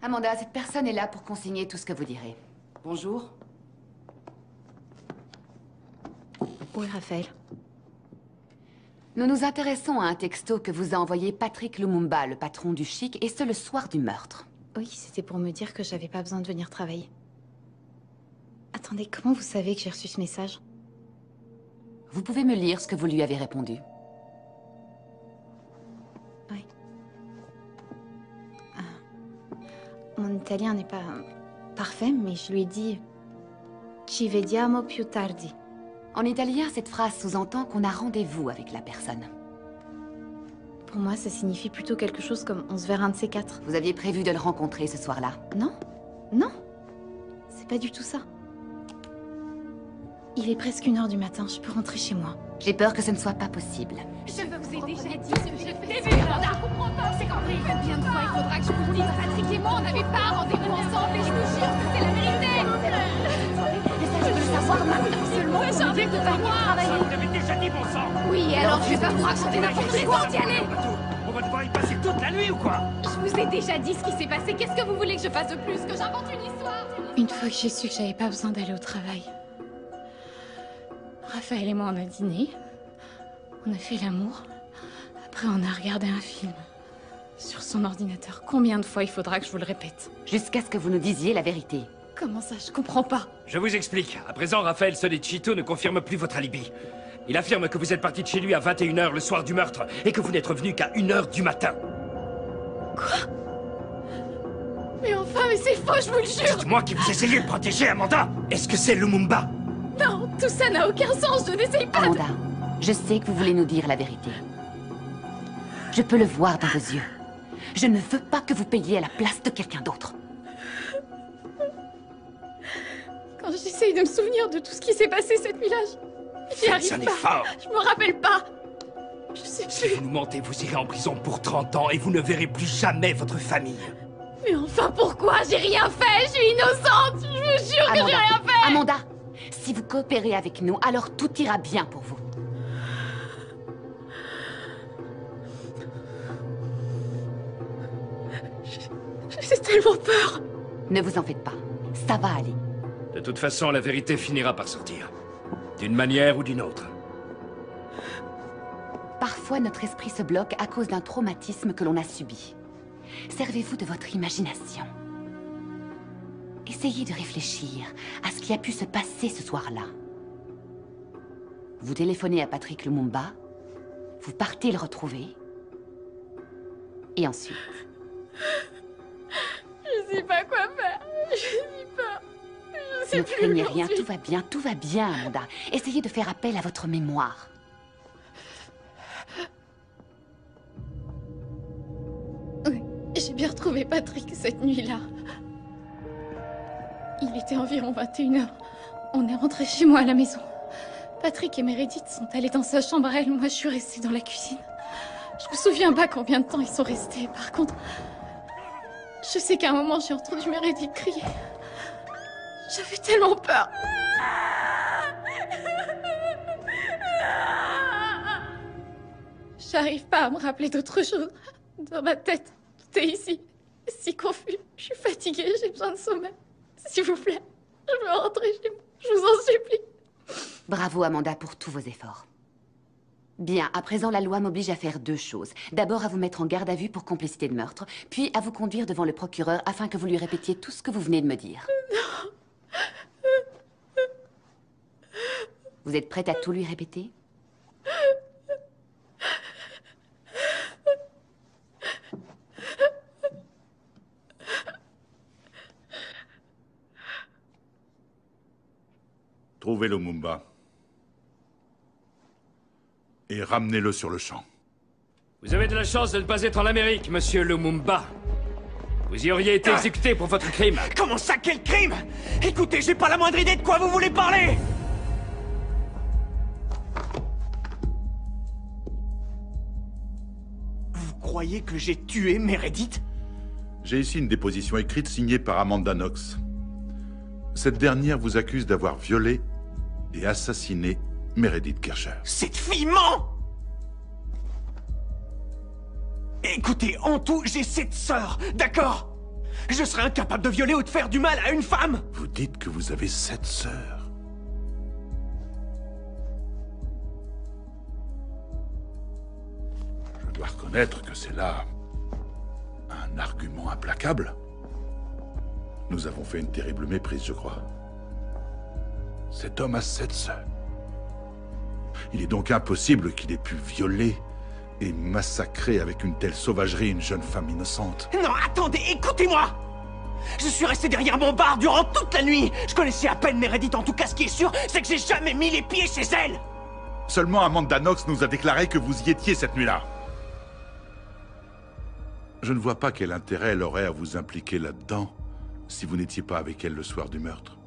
O: Amanda, cette personne est là pour consigner tout ce que vous direz. Bonjour.
G: Oui, Raphaël.
O: Nous nous intéressons à un texto que vous a envoyé Patrick Lumumba, le patron du Chic, et ce le soir du meurtre.
G: Oui, c'était pour me dire que j'avais pas besoin de venir travailler. Attendez, comment vous savez que j'ai reçu ce message?
O: Vous pouvez me lire ce que vous lui avez répondu.
G: Oui. Mon italien n'est pas parfait, mais je lui ai dit « Ci vediamo più tardi ».
O: En italien, cette phrase sous-entend qu'on a rendez-vous avec la personne.
G: Pour moi, ça signifie plutôt quelque chose comme « on se verra un de ces quatre ».
O: Vous aviez prévu de le rencontrer ce soir-là?
G: Non, non. C'est pas du tout ça. Il est presque 1h du matin, je peux rentrer chez moi.
O: J'ai peur que ce ne soit pas possible.
I: Je vous ai déjà dit ce que je faisais, Amanda. Je comprends pas, c'est compris. Combien de fois il faudra que je vous le dise? Patrick et moi, on n'avait pas rendez-vous ensemble et je vous jure que c'est la vérité. Mais ça, je veux le savoir maintenant seulement. J'ai envie de pas travailler.
M: Je t'avais déjà dit, bon sang.
I: Oui, alors je vais pas vous raconter n'importe quoi. D'y aller.
M: On va devoir y passer toute la nuit ou quoi?
I: Je vous ai déjà dit ce qui s'est passé. Qu'est-ce que vous voulez que je fasse de plus? Que j'invente une histoire?
G: Une fois que j'ai su que j'avais pas besoin d'aller au travail, Raphaël et moi, on a dîné. On a fait l'amour. Après, on a regardé un film. Sur son ordinateur. Combien de fois il faudra que je vous le répète?
O: Jusqu'à ce que vous nous disiez la vérité.
G: Comment ça? Je comprends pas.
Q: Je vous explique. À présent, Raphaël Solicito ne confirme plus votre alibi. Il affirme que vous êtes parti de chez lui à 21h le soir du meurtre et que vous n'êtes revenu qu'à 1h du matin.
I: Quoi? Mais enfin, mais c'est faux, je vous le jure!
M: Dites-moi qui vous essayez de protéger, Amanda! Est-ce que c'est Lumumba?
I: Non, tout ça n'a aucun sens, je n'essaye pas
O: Amanda, je sais que vous voulez nous dire la vérité. Je peux le voir dans vos yeux. Je ne veux pas que vous payiez à la place de quelqu'un d'autre.
I: Quand j'essaye de me souvenir de tout ce qui s'est passé cette nuit-là, j'y arrive
Q: un
I: pas.
Q: effort.
I: Je me rappelle pas. Je sais
Q: Si
I: plus.
Q: vous nous mentez, vous irez en prison pour 30 ans et vous ne verrez plus jamais votre famille.
I: Mais enfin, pourquoi? J'ai rien fait, je suis innocente. Je vous jure que j'ai rien fait.
O: Amanda, si vous coopérez avec nous, alors tout ira bien pour vous.
I: J'ai tellement peur.
O: Ne vous en faites pas. Ça va aller.
Q: De toute façon, la vérité finira par sortir. D'une manière ou d'une autre.
O: Parfois, notre esprit se bloque à cause d'un traumatisme que l'on a subi. Servez-vous de votre imagination. Essayez de réfléchir à ce qui a pu se passer ce soir-là. Vous téléphonez à Patrick Lumumba, vous partez le retrouver, et ensuite...
I: Je sais pas quoi faire. Je sais pas. Je
O: Ne craignez rien, tout va bien, Amanda. Essayez de faire appel à votre mémoire.
L: Oui, j'ai bien retrouvé Patrick cette nuit-là. Il était environ 21h. On est rentré chez moi à la maison. Patrick et Meredith sont allés dans sa chambre à elle. Moi, je suis restée dans la cuisine. Je me souviens pas combien de temps ils sont restés. Par contre, je sais qu'à un moment, j'ai entendu Meredith crier. J'avais tellement peur. J'arrive pas à me rappeler d'autre chose. Dans ma tête, tout est ici. Si confus. Je suis fatiguée, j'ai besoin de sommeil. S'il vous plaît, je veux rentrer chez moi. Je vous en supplie.
O: Bravo, Amanda, pour tous vos efforts. Bien, à présent, la loi m'oblige à faire 2 choses. D'abord, à vous mettre en garde à vue pour complicité de meurtre, puis à vous conduire devant le procureur afin que vous lui répétiez tout ce que vous venez de me dire.
L: Non.
O: Vous êtes prête à tout lui répéter?
P: Trouvez Lumumba. Et ramenez-le sur le champ.
Q: Vous avez de la chance de ne pas être en Amérique, monsieur Lumumba. Vous y auriez été exécuté pour votre crime.
S: Comment ça, quel crime? Écoutez, j'ai pas la moindre idée de quoi vous voulez parler. Vous croyez que j'ai tué Meredith?
P: J'ai ici une déposition écrite signée par Amanda Knox. Cette dernière vous accuse d'avoir violé et assassiné Meredith Kercher.
S: Cette fille ment! Écoutez, en tout, j'ai 7 sœurs, d'accord? Je serais incapable de violer ou de faire du mal à une femme!
P: Vous dites que vous avez 7 sœurs. Je dois reconnaître que c'est là un argument implacable. Nous avons fait une terrible méprise, je crois. Cet homme a 7 sœurs. Il est donc impossible qu'il ait pu violer et massacrer avec une telle sauvagerie une jeune femme innocente.
S: Non, attendez, écoutez-moi! Je suis resté derrière mon bar durant toute la nuit. Je connaissais à peine Meredith, en tout cas ce qui est sûr, c'est que j'ai jamais mis les pieds chez elle.
P: Seulement Amanda Knox nous a déclaré que vous y étiez cette nuit-là. Je ne vois pas quel intérêt elle aurait à vous impliquer là-dedans si vous n'étiez pas avec elle le soir du meurtre.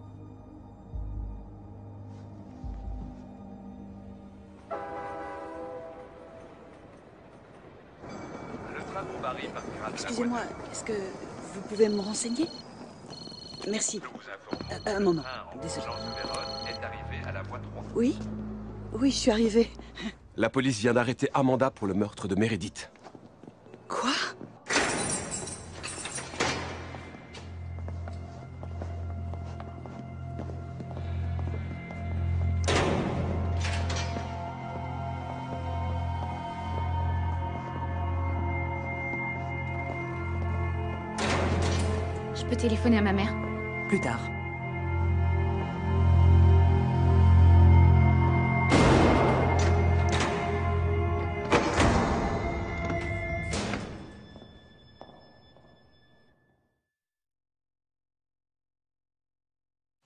J: Excusez-moi, est-ce que vous pouvez me renseigner? Merci. Un moment, désolé. Oui? Oui, je suis arrivée.
C: La police vient d'arrêter Amanda pour le meurtre de Meredith.
J: Quoi?
G: Je peux téléphoner à ma mère?
J: Plus tard.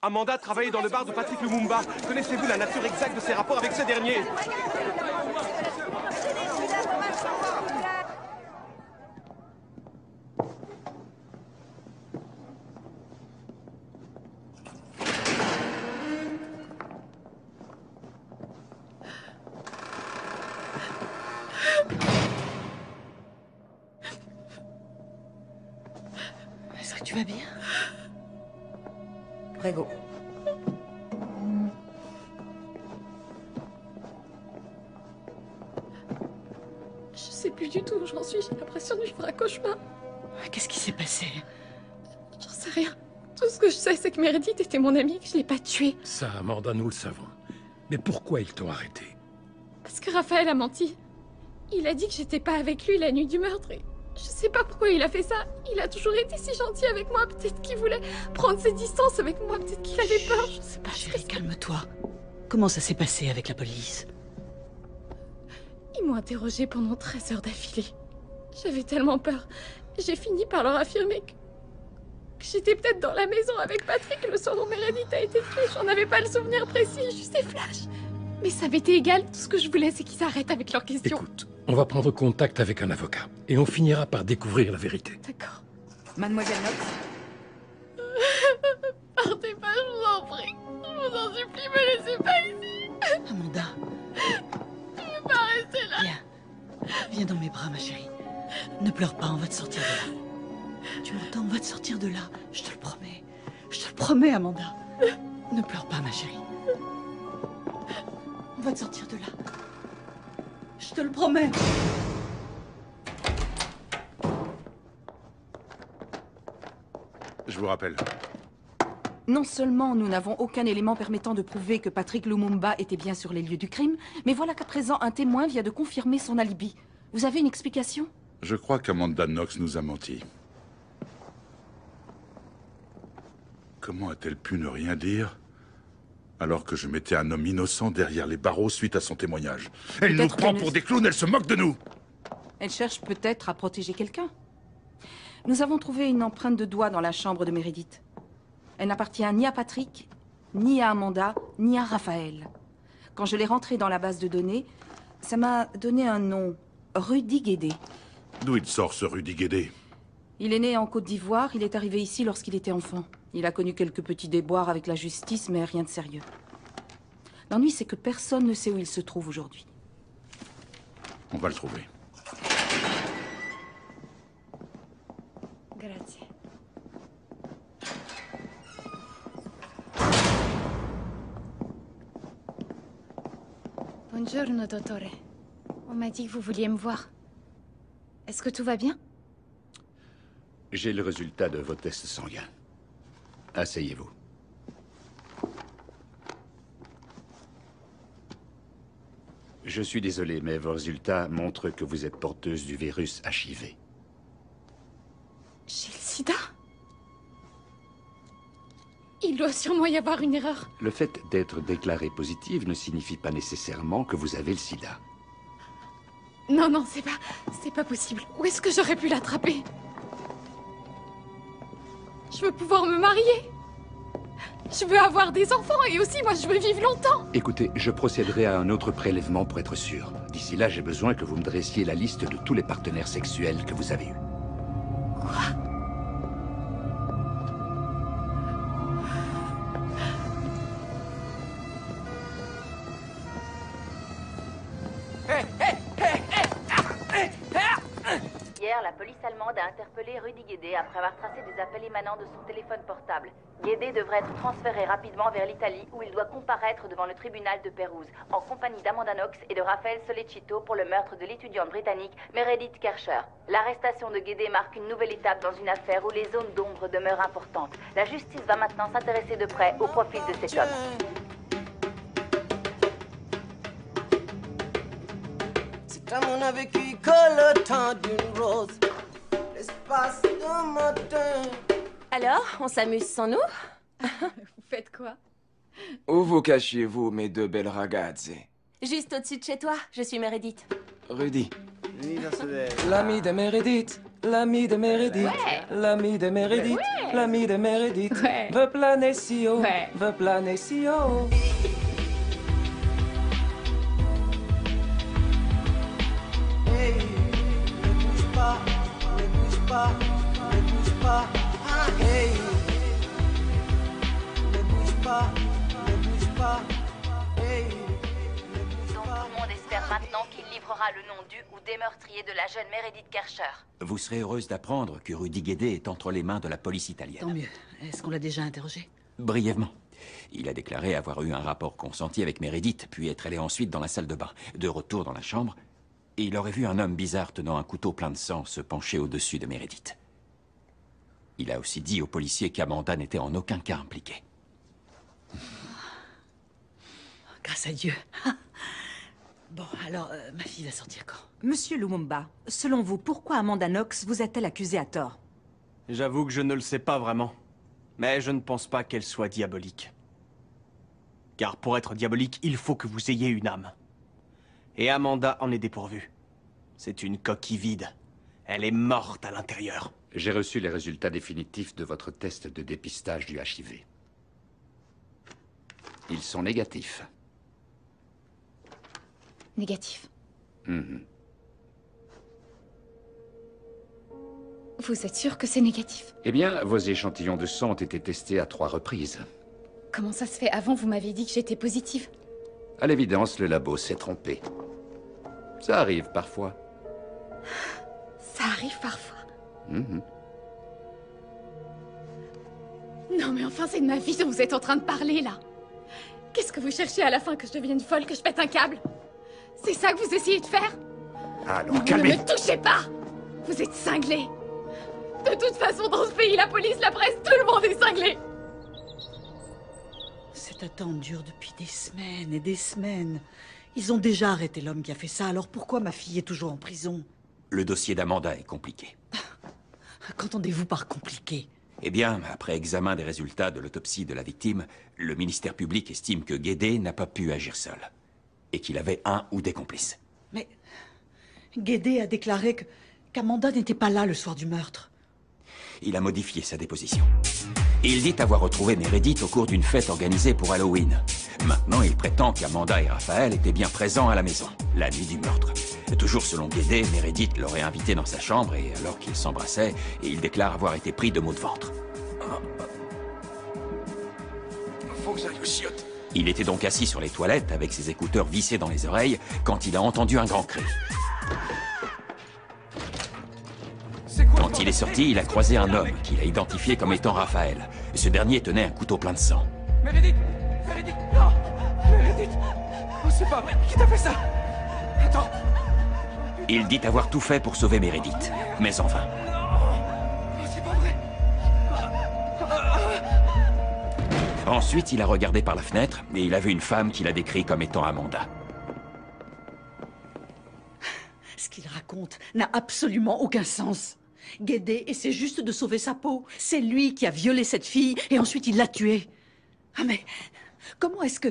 C: Amanda travaillait dans le bar de Patrick Lumumba. Connaissez-vous la nature exacte de ses rapports avec ce dernier?
J: Est-ce que tu vas bien? Prego.
L: Je sais plus du tout où j'en suis. J'ai l'impression de vivre un cauchemar.
J: Qu'est-ce qui s'est passé?
L: J'en sais rien. Tout ce que je sais, c'est que Meredith était mon amie et que je l'ai pas tuée.
Q: Ça, Amanda, nous le savons. Mais pourquoi ils t'ont arrêté?
L: Parce que Raphaël a menti. Il a dit que j'étais pas avec lui la nuit du meurtre et je sais pas pourquoi il a fait ça. Il a toujours été si gentil avec moi. Peut-être qu'il voulait prendre ses distances avec moi. Peut-être qu'il avait peur. Je sais pas.
J: Chérie, calme-toi. Comment ça s'est passé avec la police?
L: Ils m'ont interrogée pendant 13 heures d'affilée. J'avais tellement peur. J'ai fini par leur affirmer J'étais peut-être dans la maison avec Patrick le soir où Meredith a été tuée. J'en avais pas le souvenir précis, juste des flashs. Mais ça m'était égal. Tout ce que je voulais, c'est qu'ils s'arrêtent avec leurs questions.
Q: Écoute, on va prendre contact avec un avocat. Et on finira par découvrir la vérité.
L: D'accord.
U: Mademoiselle Knox?
L: Partez pas, je vous en prie. Je vous en supplie, me laissez pas ici.
J: Amanda.
L: Je veux pas rester là.
J: Viens dans mes bras, ma chérie. Ne pleure pas, on va te sortir de là. Tu m'entends? On va te sortir de là. Je te le promets. Je te le promets, Amanda. Ne pleure pas, ma chérie. On va te sortir de là. Je te le promets.
P: Je vous rappelle.
U: Non seulement nous n'avons aucun élément permettant de prouver que Patrick Lumumba était bien sur les lieux du crime, mais voilà qu'à présent un témoin vient de confirmer son alibi. Vous avez une explication?
P: Je crois qu'Amanda Knox nous a menti. Comment a-t-elle pu ne rien dire alors que je mettais un homme innocent derrière les barreaux suite à son témoignage? Elle nous prend pour des clowns, elle se moque de nous!
U: Elle cherche peut-être à protéger quelqu'un. Nous avons trouvé une empreinte de doigt dans la chambre de Meredith. Elle n'appartient ni à Patrick, ni à Amanda, ni à Raphaël. Quand je l'ai rentrée dans la base de données, ça m'a donné un nom, Rudy Guédé.
P: D'où il sort ce Rudy Guédé?
U: Il est né en Côte d'Ivoire, il est arrivé ici lorsqu'il était enfant. Il a connu quelques petits déboires avec la justice, mais rien de sérieux. L'ennui, c'est que personne ne sait où il se trouve aujourd'hui.
P: On va le trouver.
G: Grazie. Buongiorno, dottore. On m'a dit que vous vouliez me voir. Est-ce que tout va bien?
V: J'ai le résultat de vos tests sanguins. Asseyez-vous. Je suis désolé, mais vos résultats montrent que vous êtes porteuse du virus HIV.
L: J'ai le sida? Il doit sûrement y avoir une erreur.
V: Le fait d'être déclarée positive ne signifie pas nécessairement que vous avez le sida.
L: Non, non, c'est pas possible. Où est-ce que j'aurais pu l'attraper? Je veux pouvoir me marier. Je veux avoir des enfants et aussi, moi, je veux vivre longtemps.
V: Écoutez, je procéderai à un autre prélèvement pour être sûr. D'ici là, j'ai besoin que vous me dressiez la liste de tous les partenaires sexuels que vous avez eus.
L: Quoi?
R: Hier, la police allemande a interpellé Rudy Guédé après avoir tracé des appels émanant de son téléphone portable. Guédé devrait être transféré rapidement vers l'Italie où il doit comparaître devant le tribunal de Pérouse en compagnie d'Amanda Knox et de Raphaël Solecito pour le meurtre de l'étudiante britannique Meredith Kercher. L'arrestation de Guédé marque une nouvelle étape dans une affaire où les zones d'ombre demeurent importantes. La justice va maintenant s'intéresser de près au profil de cet homme.
E: On a vécu que le temps d'une rose, l'espace d'un matin.
N: Alors, on s'amuse sans nous?
L: Vous faites quoi?
W: Où vous cachiez-vous, mes deux belles ragazze?
N: Juste au-dessus de chez toi, je suis Meredith.
W: Rudy. L'ami de Meredith, l'ami de Meredith, l'ami de Meredith, l'ami de Meredith. Veut planer si haut, veut planer si haut.
R: Donc tout le monde espère maintenant qu'il livrera le nom du ou des meurtriers de la jeune Meredith Kercher.
K: Vous serez heureuse d'apprendre que Rudy Guédé est entre les mains de la police italienne.
J: Tant mieux. Est-ce qu'on l'a déjà interrogé?
K: Brièvement. Il a déclaré avoir eu un rapport consenti avec Meredith, puis être allé ensuite dans la salle de bain. De retour dans la chambre, il aurait vu un homme bizarre tenant un couteau plein de sang se pencher au-dessus de Meredith. Il a aussi dit aux policiers qu'Amanda n'était en aucun cas impliquée.
J: Grâce à Dieu. Bon, alors, ma fille va sortir quand?
U: Monsieur Lumumba, selon vous, pourquoi Amanda Knox vous a-t-elle accusé à tort?
S: J'avoue que je ne le sais pas vraiment. Mais je ne pense pas qu'elle soit diabolique. Car pour être diabolique, il faut que vous ayez une âme. Et Amanda en est dépourvue. C'est une coquille vide. Elle est morte à l'intérieur.
V: J'ai reçu les résultats définitifs de votre test de dépistage du HIV. Ils sont négatifs.
G: Négatif.
V: Mhm.
G: Vous êtes sûr que c'est négatif?
V: Eh bien, vos échantillons de sang ont été testés à 3 reprises.
G: Comment ça se fait? Avant, vous m'aviez dit que j'étais positive.
V: À l'évidence, le labo s'est trompé. Ça arrive parfois.
G: Ça arrive parfois.
V: Mhm.
L: Non mais enfin, c'est de ma vie dont vous êtes en train de parler, là. Qu'est-ce que vous cherchez à la fin? Que je devienne folle, que je pète un câble? C'est ça que vous essayez de faire?
V: Alors,
L: Ne
V: calmez-vous.
L: me touchez pas! Vous êtes cinglés. De toute façon, dans ce pays, la police, la presse, tout le monde est cinglé.
J: Cette attente dure depuis des semaines et des semaines. Ils ont déjà arrêté l'homme qui a fait ça, alors pourquoi ma fille est toujours en prison?
A: Le dossier d'Amanda est compliqué.
J: Qu'entendez-vous par compliqué?
A: Eh bien, après examen des résultats de l'autopsie de la victime, le ministère public estime que Guédé n'a pas pu agir seul. Et qu'il avait un ou des complices.
J: Mais Guédé a déclaré qu'Amanda n'était pas là le soir du meurtre.
A: Il a modifié sa déposition. Il dit avoir retrouvé Meredith au cours d'une fête organisée pour Halloween. Maintenant, il prétend qu'Amanda et Raphaël étaient bien présents à la maison, la nuit du meurtre. Toujours selon Guédé, Meredith l'aurait invité dans sa chambre et alors qu'ils s'embrassaient, il déclare avoir été pris de maux de ventre.
K: Faut que j'aille au chiottes.
A: Il était donc assis sur les toilettes avec ses écouteurs vissés dans les oreilles quand il a entendu un grand cri. Quand il est sorti, il a croisé un homme qu'il a identifié comme étant Raphaël. Ce dernier tenait un couteau plein de sang.
K: Meredith! Meredith! Non! Meredith! Oh, c'est pas vrai! Qui t'a fait ça? Attends!
A: Il dit avoir tout fait pour sauver Meredith, mais en vain.
K: Oh, c'est pas vrai!
A: Ensuite, il a regardé par la fenêtre et il a vu une femme qu'il a décrite comme étant Amanda.
J: Ce qu'il raconte n'a absolument aucun sens. Guédé essaie juste de sauver sa peau. C'est lui qui a violé cette fille et ensuite il l'a tuée. Ah mais comment est-ce que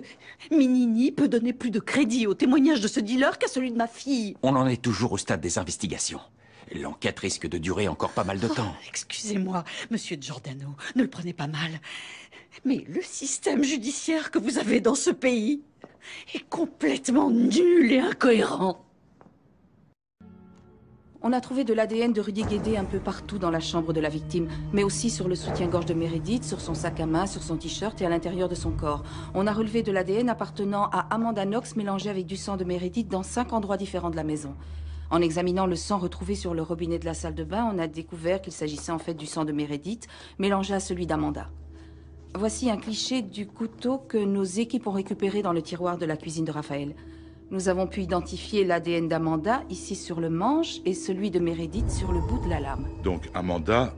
J: Minini peut donner plus de crédit au témoignage de ce dealer qu'à celui de ma fille?
A: On en est toujours au stade des investigations. L'enquête risque de durer encore pas mal de temps.
J: Excusez-moi, monsieur Giordano, ne le prenez pas mal. Mais le système judiciaire que vous avez dans ce pays est complètement nul et incohérent.
U: On a trouvé de l'ADN de Rudy Guédé un peu partout dans la chambre de la victime, mais aussi sur le soutien-gorge de Meredith, sur son sac à main, sur son t-shirt et à l'intérieur de son corps. On a relevé de l'ADN appartenant à Amanda Knox mélangé avec du sang de Meredith dans 5 endroits différents de la maison. En examinant le sang retrouvé sur le robinet de la salle de bain, on a découvert qu'il s'agissait en fait du sang de Meredith mélangé à celui d'Amanda. Voici un cliché du couteau que nos équipes ont récupéré dans le tiroir de la cuisine de Raphaël. Nous avons pu identifier l'ADN d'Amanda ici sur le manche et celui de Meredith sur le bout de la lame.
P: Donc Amanda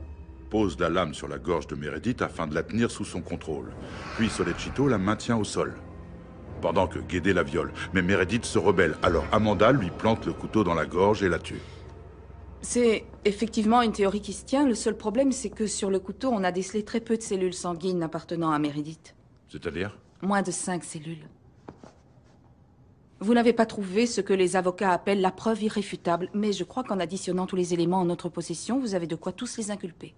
P: pose la lame sur la gorge de Meredith afin de la tenir sous son contrôle. Puis Solecito la maintient au sol, pendant que Guédé la viole. Mais Meredith se rebelle, alors Amanda lui plante le couteau dans la gorge et la tue.
U: C'est effectivement une théorie qui se tient. Le seul problème, c'est que sur le couteau, on a décelé très peu de cellules sanguines appartenant à Meredith.
P: C'est-à-dire?
U: Moins de 5 cellules. Vous n'avez pas trouvé ce que les avocats appellent la preuve irréfutable, mais je crois qu'en additionnant tous les éléments en notre possession, vous avez de quoi tous les inculper.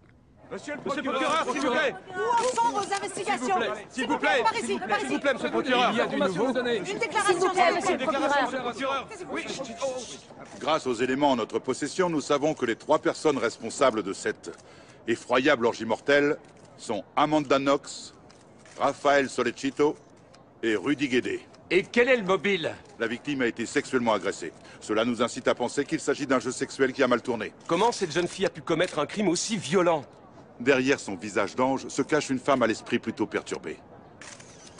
K: Monsieur le procureur, s'il vous plaît!
E: Où en sont vos investigations?
K: S'il vous plaît!
E: Par ici, par
K: S'il
E: ici.
K: vous plaît, monsieur le procureur! Il y a du nouveau.
E: Une déclaration, monsieur le procureur.
K: Oui.
P: Grâce aux éléments en notre possession, nous savons que les 3 personnes responsables de cette effroyable orgie mortelle sont Amanda Knox, Raphaël Solecito et Rudy Guédé.
K: Et quel est le mobile?
P: La victime a été sexuellement agressée. Cela nous incite à penser qu'il s'agit d'un jeu sexuel qui a mal tourné.
K: Comment cette jeune fille a pu commettre un crime aussi violent?
P: Derrière son visage d'ange se cache une femme à l'esprit plutôt perturbé.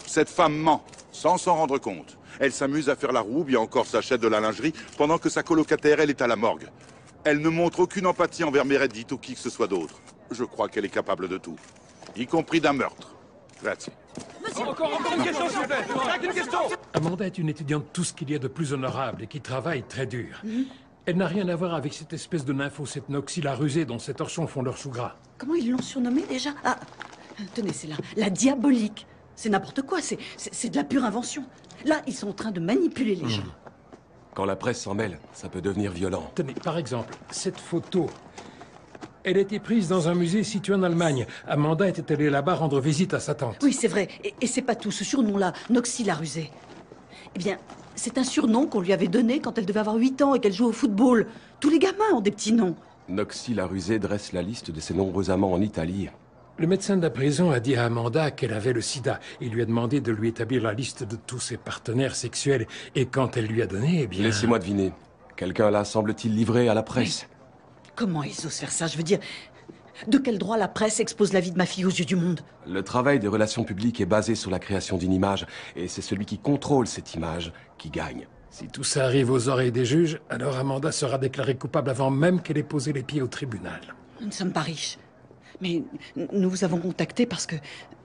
P: Cette femme ment, sans s'en rendre compte. Elle s'amuse à faire la roue, bien encore s'achète de la lingerie, pendant que sa colocataire, elle, est à la morgue. Elle ne montre aucune empathie envers Meredith ou qui que ce soit d'autre. Je crois qu'elle est capable de tout, y compris d'un meurtre. Grazie.
K: Encore une question, s'il vous plaît! Une question!
B: Amanda est une étudiante tout ce qu'il y a de plus honorable et qui travaille très dur. Elle n'a rien à voir avec cette espèce de nympho, cette Noxila rusée dont ces torchons font leur chou gras.
J: Comment ils l'ont surnommée déjà? Ah, tenez, c'est là, la diabolique. C'est n'importe quoi, c'est de la pure invention. Là, ils sont en train de manipuler les gens.
K: Quand la presse s'en mêle, ça peut devenir violent.
B: Tenez, par exemple, cette photo. Elle était prise dans un musée situé en Allemagne. Amanda était allée là-bas rendre visite à sa tante.
J: Oui, c'est vrai. Et c'est pas tout. Ce surnom-là, Noxy la rusée. Eh bien, c'est un surnom qu'on lui avait donné quand elle devait avoir 8 ans et qu'elle jouait au football. Tous les gamins ont des petits noms.
C: Noxy la rusée dresse la liste de ses nombreux amants en Italie.
B: Le médecin de la prison a dit à Amanda qu'elle avait le sida. Il lui a demandé de lui établir la liste de tous ses partenaires sexuels. Et quand elle lui a donné, eh bien...
C: Laissez-moi deviner. Quelqu'un là semble-t-il livré à la presse.
J: Mais comment ils osent faire ça? Je veux dire, de quel droit la presse expose la vie de ma fille aux yeux du monde?
C: Le travail des relations publiques est basé sur la création d'une image. Et c'est celui qui contrôle cette image qui gagne.
B: Si tout ça arrive aux oreilles des juges, alors Amanda sera déclarée coupable avant même qu'elle ait posé les pieds au tribunal.
J: Nous ne sommes pas riches. Mais nous vous avons contacté parce que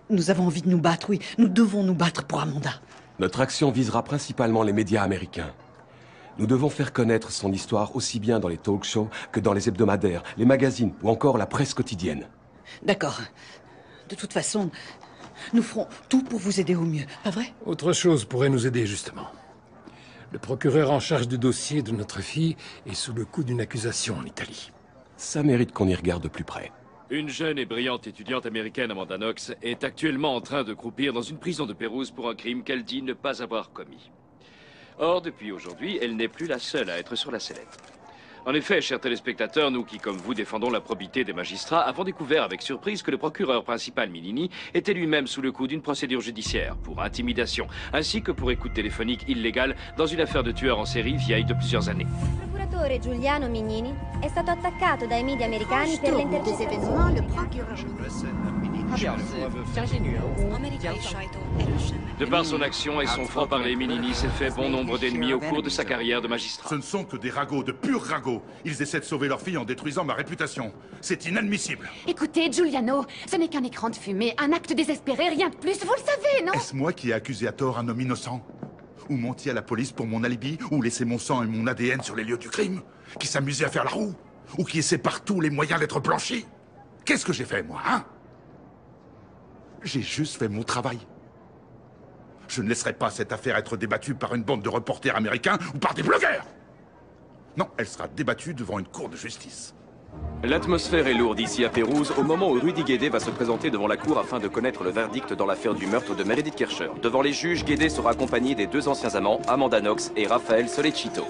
J: nous avons envie de nous battre, oui. Nous devons nous battre pour Amanda.
C: Notre action visera principalement les médias américains. Nous devons faire connaître son histoire aussi bien dans les talk-shows que dans les hebdomadaires, les magazines ou encore la presse quotidienne.
J: D'accord. De toute façon, nous ferons tout pour vous aider au mieux, pas vrai?
B: Autre chose pourrait nous aider, justement. Le procureur en charge du dossier de notre fille est sous le coup d'une accusation en Italie.
C: Ça mérite qu'on y regarde de plus près.
Q: Une jeune et brillante étudiante américaine, Amanda Knox, est actuellement en train de croupir dans une prison de Pérouse pour un crime qu'elle dit ne pas avoir commis. Or, depuis aujourd'hui, elle n'est plus la seule à être sur la sellette. En effet, chers téléspectateurs, nous qui, comme vous, défendons la probité des magistrats, avons découvert avec surprise que le procureur principal Milini était lui-même sous le coup d'une procédure judiciaire pour intimidation, ainsi que pour écoute téléphonique illégale dans une affaire de tueur en série vieille de plusieurs années.
D: Il procuratore Giuliano Mignini è stato attaccato dai media americani per l'intercettazione.
Q: De par son action et son franc-parler, Mignini s'est fait bon nombre d'ennemis au cours de sa carrière de magistrat.
P: Ce ne sont que des ragots, de purs ragots. Ils essaient de sauver leur fille en détruisant ma réputation. C'est inadmissible.
O: Écoutez, Giuliano, ce n'est qu'un écran de fumée, un acte désespéré, rien de plus, vous le savez, non?
P: Est-ce moi qui ai accusé à tort un homme innocent? Ou menti à la police pour mon alibi? Ou laissé mon sang et mon ADN sur les lieux du crime? Qui s'amusait à faire la roue? Ou qui essaie par tous les moyens d'être blanchi? Qu'est-ce que j'ai fait, moi, hein? J'ai juste fait mon travail. Je ne laisserai pas cette affaire être débattue par une bande de reporters américains ou par des blogueurs. Non, elle sera débattue devant une cour de justice.
K: L'atmosphère est lourde ici à Pérouse au moment où Rudy Guédé va se présenter devant la cour afin de connaître le verdict dans l'affaire du meurtre de Meredith Kercher. Devant les juges, Guédé sera accompagné des deux anciens amants, Amanda Knox et Raphaël Solecito.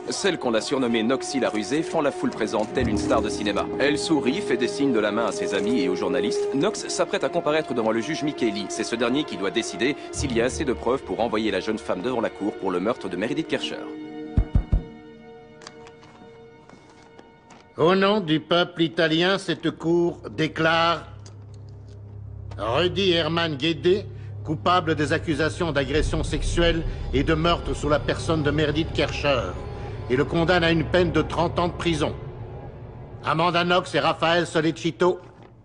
K: Celle qu'on a surnommée Noxy la rusée fend la foule présente telle une star de cinéma. Elle sourit, fait des signes de la main à ses amis et aux journalistes. Knox s'apprête à comparaître devant le juge Micheli. C'est ce dernier qui doit décider s'il y a assez de preuves pour envoyer la jeune femme devant la cour pour le meurtre de Meredith Kercher.
F: Au nom du peuple italien, cette cour déclare Rudy Herman Guédé, coupable des accusations d'agression sexuelle et de meurtre sous la personne de Meredith Kercher, et le condamne à une peine de 30 ans de prison. Amanda Knox et Raphaël Solecito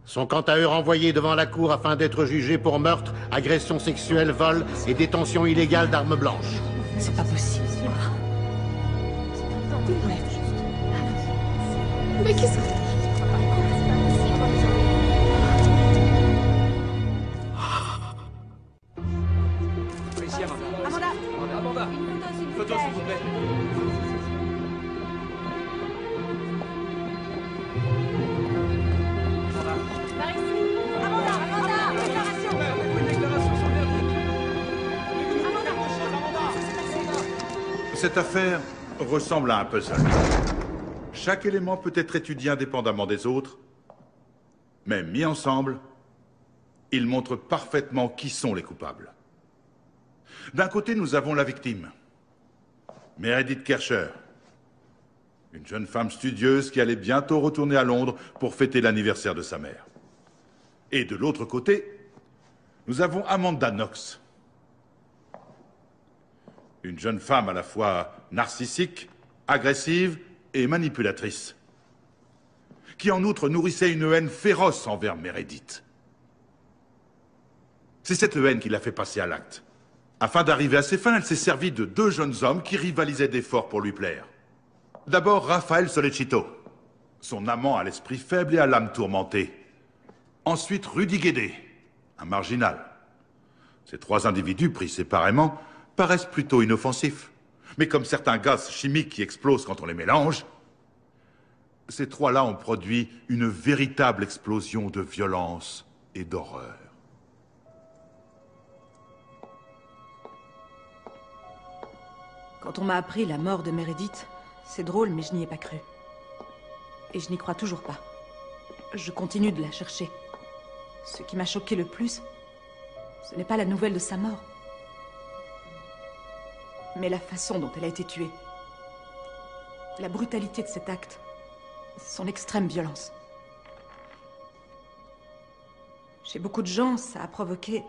F: sont quant à eux renvoyés devant la cour afin d'être jugés pour meurtre, agression sexuelle, vol et détention illégale d'armes blanches.
J: C'est pas possible.
L: Mais qu'est-ce que...
W: Ici, Amanda. Photo, s'il vous plaît.
P: Cette affaire ressemble à un puzzle. Chaque élément peut être étudié indépendamment des autres, mais mis ensemble, ils montrent parfaitement qui sont les coupables. D'un côté, nous avons la victime, Meredith Kercher, une jeune femme studieuse qui allait bientôt retourner à Londres pour fêter l'anniversaire de sa mère. Et de l'autre côté, nous avons Amanda Knox, une jeune femme à la fois narcissique, agressive et manipulatrice, qui en outre nourrissait une haine féroce envers Meredith. C'est cette haine qui l'a fait passer à l'acte. Afin d'arriver à ses fins, elle s'est servie de deux jeunes hommes qui rivalisaient d'efforts pour lui plaire. D'abord, Raphaël Solecito, son amant à l'esprit faible et à l'âme tourmentée. Ensuite, Rudy Guédé, un marginal. Ces trois individus, pris séparément, paraissent plutôt inoffensifs. Mais comme certains gaz chimiques qui explosent quand on les mélange, Ces trois-là ont produit une véritable explosion de violence et d'horreur.
U: Quand on m'a appris la mort de Meredith, c'est drôle, mais je n'y ai pas cru. Et je n'y crois toujours pas. Je continue de la chercher. Ce qui m'a choqué le plus, ce n'est pas la nouvelle de sa mort, mais la façon dont elle a été tuée. La brutalité de cet acte. Son extrême violence. Chez beaucoup de gens, ça a provoqué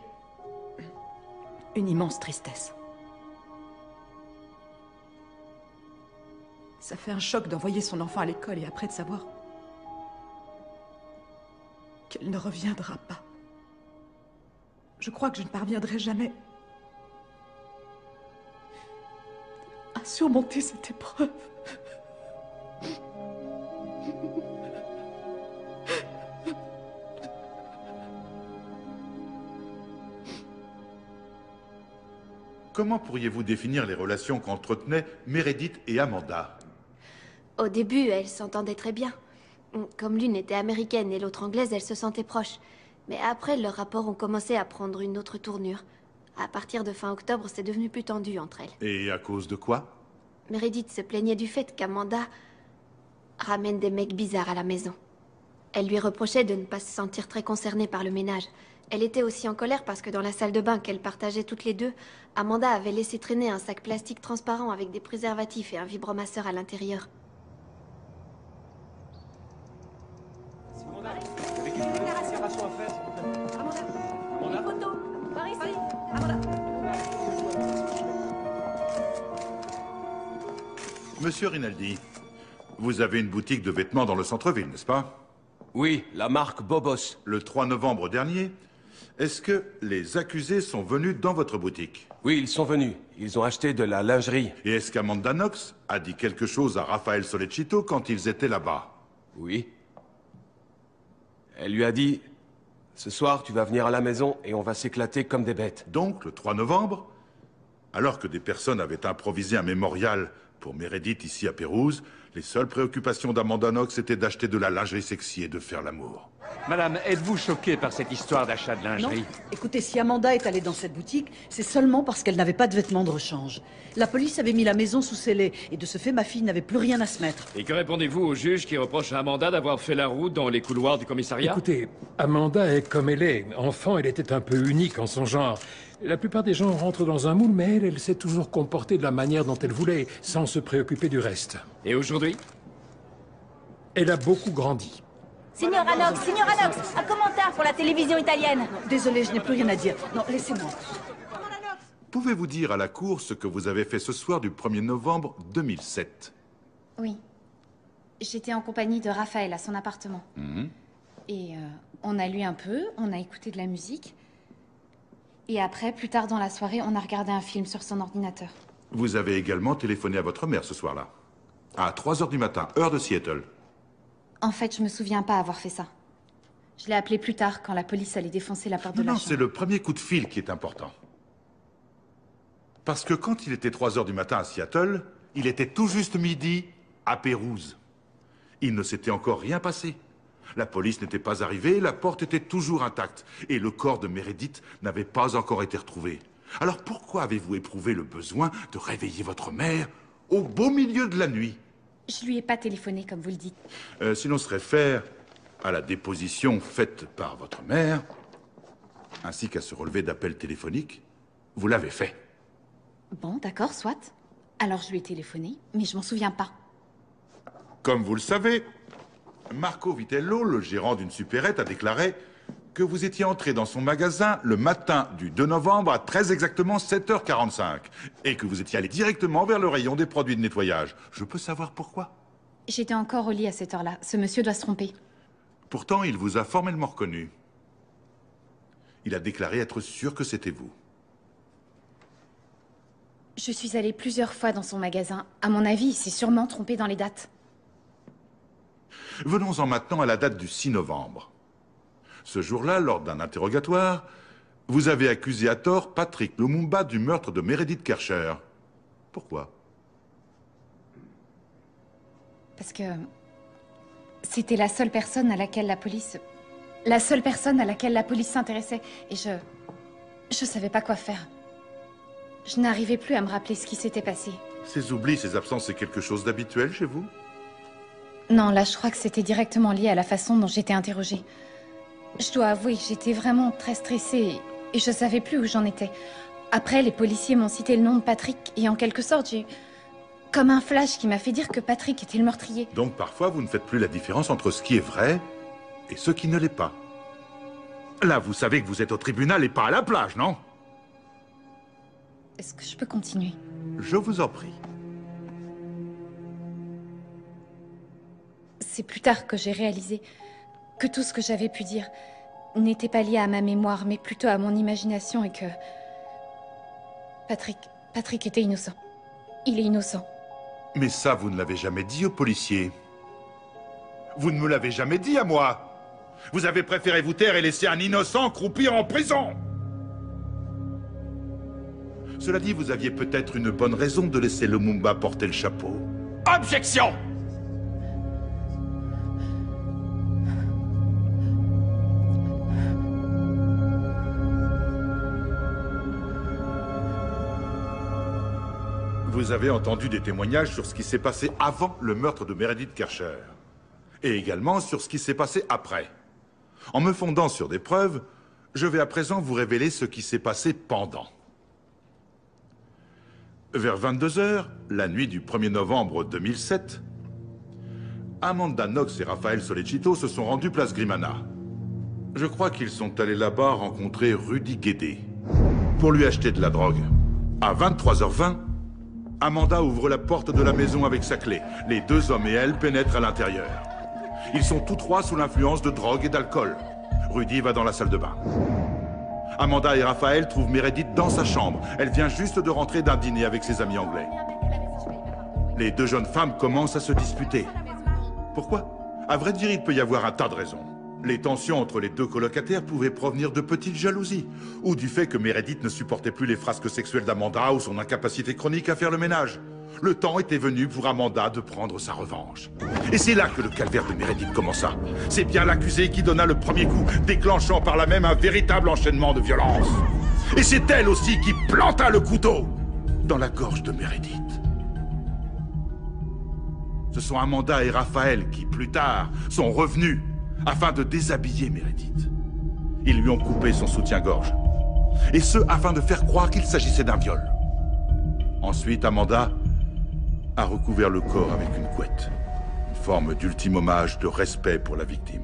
U: une immense tristesse. Ça fait un choc d'envoyer son enfant à l'école et après de savoir qu'elle ne reviendra pas. Je crois que je ne parviendrai jamais à surmonter cette épreuve.
P: Comment pourriez-vous définir les relations qu'entretenaient Meredith et Amanda?
D: Au début, elles s'entendaient très bien. Comme l'une était américaine et l'autre anglaise, elles se sentaient proches. Mais après, leurs rapports ont commencé à prendre une autre tournure. À partir de fin octobre, c'est devenu plus tendu entre elles.
P: Et à cause de quoi?
D: Meredith se plaignait du fait qu'Amanda ramène des mecs bizarres à la maison. Elle lui reprochait de ne pas se sentir très concernée par le ménage. Elle était aussi en colère parce que dans la salle de bain qu'elles partageaient toutes les deux, Amanda avait laissé traîner un sac plastique transparent avec des préservatifs et un vibromasseur à l'intérieur.
P: Monsieur Rinaldi, vous avez une boutique de vêtements dans le centre-ville, n'est-ce pas?
C: Oui, la marque Bobos.
P: Le 3 novembre dernier, est-ce que les accusés sont venus dans votre boutique?
C: Oui, ils sont venus. Ils ont acheté de la lingerie.
P: Et est-ce qu'Amanda Knox a dit quelque chose à Raphaël Solecito quand ils étaient là-bas?
C: Oui. Elle lui a dit, ce soir, tu vas venir à la maison et on va s'éclater comme des bêtes.
P: Donc, le 3 novembre, alors que des personnes avaient improvisé un mémorial pour Meredith ici à Pérouse, les seules préoccupations d'Amanda Knox étaient d'acheter de la lingerie sexy et de faire l'amour.
V: Madame, êtes-vous choquée par cette histoire d'achat de lingerie?
J: Non. Écoutez, si Amanda est allée dans cette boutique, c'est seulement parce qu'elle n'avait pas de vêtements de rechange. La police avait mis la maison sous scellé, et de ce fait, ma fille n'avait plus rien à se mettre.
Q: Et que répondez-vous au juge qui reproche à Amanda d'avoir fait la route dans les couloirs du commissariat?
B: Écoutez, Amanda est comme elle est. Enfant, elle était un peu unique en son genre. La plupart des gens rentrent dans un moule, mais elle s'est toujours comportée de la manière dont elle voulait, sans se préoccuper du reste.
Q: Et aujourd'hui?
B: Elle a beaucoup grandi.
H: Signora Knox, un commentaire pour la télévision italienne.
J: Désolée, je n'ai plus rien à dire. Non, laissez-moi.
P: Pouvez-vous dire à la cour ce que vous avez fait ce soir du 1er novembre 2007?
G: Oui. J'étais en compagnie de Raphaël à son appartement. Et on a lu un peu, on a écouté de la musique. Et après, plus tard dans la soirée, on a regardé un film sur son ordinateur.
P: Vous avez également téléphoné à votre mère ce soir-là. À 3 h du matin, heure de Seattle.
G: En fait, je me souviens pas avoir fait ça. Je l'ai appelé plus tard, quand la police allait défoncer la porte de la
P: Non,
G: chambre.
P: c'est le premier coup de fil qui est important. Parce que quand il était 3 h du matin à Seattle, il était tout juste midi à Pérouse. Il ne s'était encore rien passé. La police n'était pas arrivée, la porte était toujours intacte. Et le corps de Meredith n'avait pas encore été retrouvé. Alors pourquoi avez-vous éprouvé le besoin de réveiller votre mère au beau milieu de la nuit?
G: Je lui ai pas téléphoné, comme vous le dites.
P: Si l'on se réfère à la déposition faite par votre mère, ainsi qu'à ce relevé d'appel téléphonique, vous l'avez fait.
G: Bon, d'accord, soit. Alors je lui ai téléphoné, mais je m'en souviens pas.
P: Comme vous le savez, Marco Vitello, le gérant d'une supérette, a déclaré que vous étiez entré dans son magasin le matin du 2 novembre à très exactement 7 h 45 et que vous étiez allé directement vers le rayon des produits de nettoyage. Je peux savoir pourquoi?
G: J'étais encore au lit à cette heure-là. Ce monsieur doit se tromper.
P: Pourtant, il vous a formellement reconnu. Il a déclaré être sûr que c'était vous.
G: Je suis allée plusieurs fois dans son magasin. À mon avis, il s'est sûrement trompé dans les dates.
P: Venons-en maintenant à la date du 6 novembre. Ce jour-là, lors d'un interrogatoire, vous avez accusé à tort Patrick Lumumba du meurtre de Meredith Kercher. Pourquoi?
G: Parce que
L: C'était la seule personne à laquelle la police... La seule personne à laquelle la police s'intéressait. Et je savais pas quoi faire. Je n'arrivais plus à me rappeler ce qui s'était passé.
P: Ces oublis, ces absences, c'est quelque chose d'habituel chez vous?
L: Non, là, je crois que c'était directement lié à la façon dont j'étais interrogée. Je dois avouer que j'étais vraiment très stressée et je savais plus où j'en étais. Après, les policiers m'ont cité le nom de Patrick et en quelque sorte, j'ai eu comme un flash qui m'a fait dire que Patrick était le meurtrier.
P: Donc parfois, vous ne faites plus la différence entre ce qui est vrai et ce qui ne l'est pas. Là, vous savez que vous êtes au tribunal et pas à la plage, non?
L: Est-ce que je peux continuer?
P: Je vous en prie.
L: C'est plus tard que j'ai réalisé que tout ce que j'avais pu dire n'était pas lié à ma mémoire, mais plutôt à mon imagination et que... Patrick était innocent. Il est innocent.
P: Mais ça, vous ne l'avez jamais dit aux policiers. Vous ne me l'avez jamais dit à moi. Vous avez préféré vous taire et laisser un innocent croupir en prison. Cela dit, vous aviez peut-être une bonne raison de laisser Lumumba porter le chapeau.
S: Objection!
P: Vous avez entendu des témoignages sur ce qui s'est passé avant le meurtre de Meredith Kercher. Et également sur ce qui s'est passé après. En me fondant sur des preuves, je vais à présent vous révéler ce qui s'est passé pendant. Vers 22 h, la nuit du 1er novembre 2007, Amanda Knox et Raphaël Sollecito se sont rendus place Grimana. Je crois qu'ils sont allés là-bas rencontrer Rudy Guédé pour lui acheter de la drogue. À 23 h 20, Amanda ouvre la porte de la maison avec sa clé. Les deux hommes et elle pénètrent à l'intérieur. Ils sont tous trois sous l'influence de drogue et d'alcool. Rudy va dans la salle de bain. Amanda et Raphaël trouvent Meredith dans sa chambre. Elle vient juste de rentrer d'un dîner avec ses amis anglais. Les deux jeunes femmes commencent à se disputer. Pourquoi? À vrai dire, il peut y avoir un tas de raisons. Les tensions entre les deux colocataires pouvaient provenir de petites jalousies, ou du fait que Meredith ne supportait plus les frasques sexuelles d'Amanda ou son incapacité chronique à faire le ménage. Le temps était venu pour Amanda de prendre sa revanche. Et c'est là que le calvaire de Meredith commença. C'est bien l'accusée qui donna le premier coup, déclenchant par là même un véritable enchaînement de violence. Et c'est elle aussi qui planta le couteau dans la gorge de Meredith. Ce sont Amanda et Raphaël qui, plus tard, sont revenus afin de déshabiller Meredith. Ils lui ont coupé son soutien-gorge. Et ce, afin de faire croire qu'il s'agissait d'un viol. Ensuite, Amanda a recouvert le corps avec une couette. Une forme d'ultime hommage de respect pour la victime.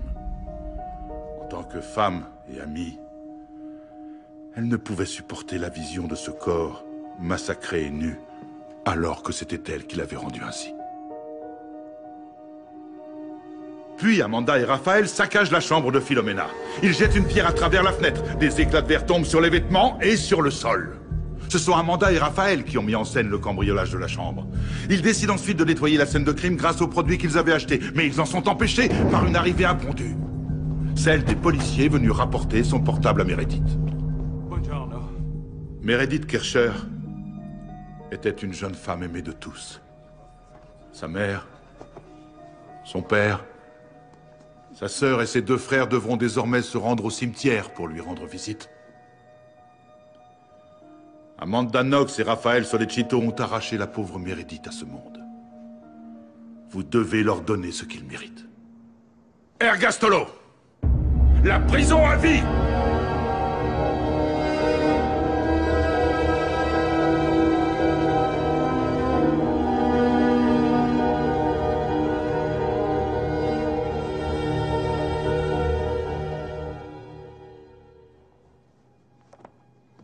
P: En tant que femme et amie, elle ne pouvait supporter la vision de ce corps massacré et nu, alors que c'était elle qui l'avait rendu ainsi. Puis Amanda et Raphaël saccagent la chambre de Philomena. Ils jettent une pierre à travers la fenêtre. Des éclats de verre tombent sur les vêtements et sur le sol. Ce sont Amanda et Raphaël qui ont mis en scène le cambriolage de la chambre. Ils décident ensuite de nettoyer la scène de crime grâce aux produits qu'ils avaient achetés. Mais ils en sont empêchés par une arrivée impromptue. Celle des policiers venus rapporter son portable à Meredith.
W: Buongiorno.
P: Meredith Kercher était une jeune femme aimée de tous. Sa mère, son père, sa sœur et ses deux frères devront désormais se rendre au cimetière pour lui rendre visite. Amanda Knox et Raphaël Sollecito ont arraché la pauvre Meredith à ce monde. Vous devez leur donner ce qu'ils méritent. Ergastolo! La prison à vie!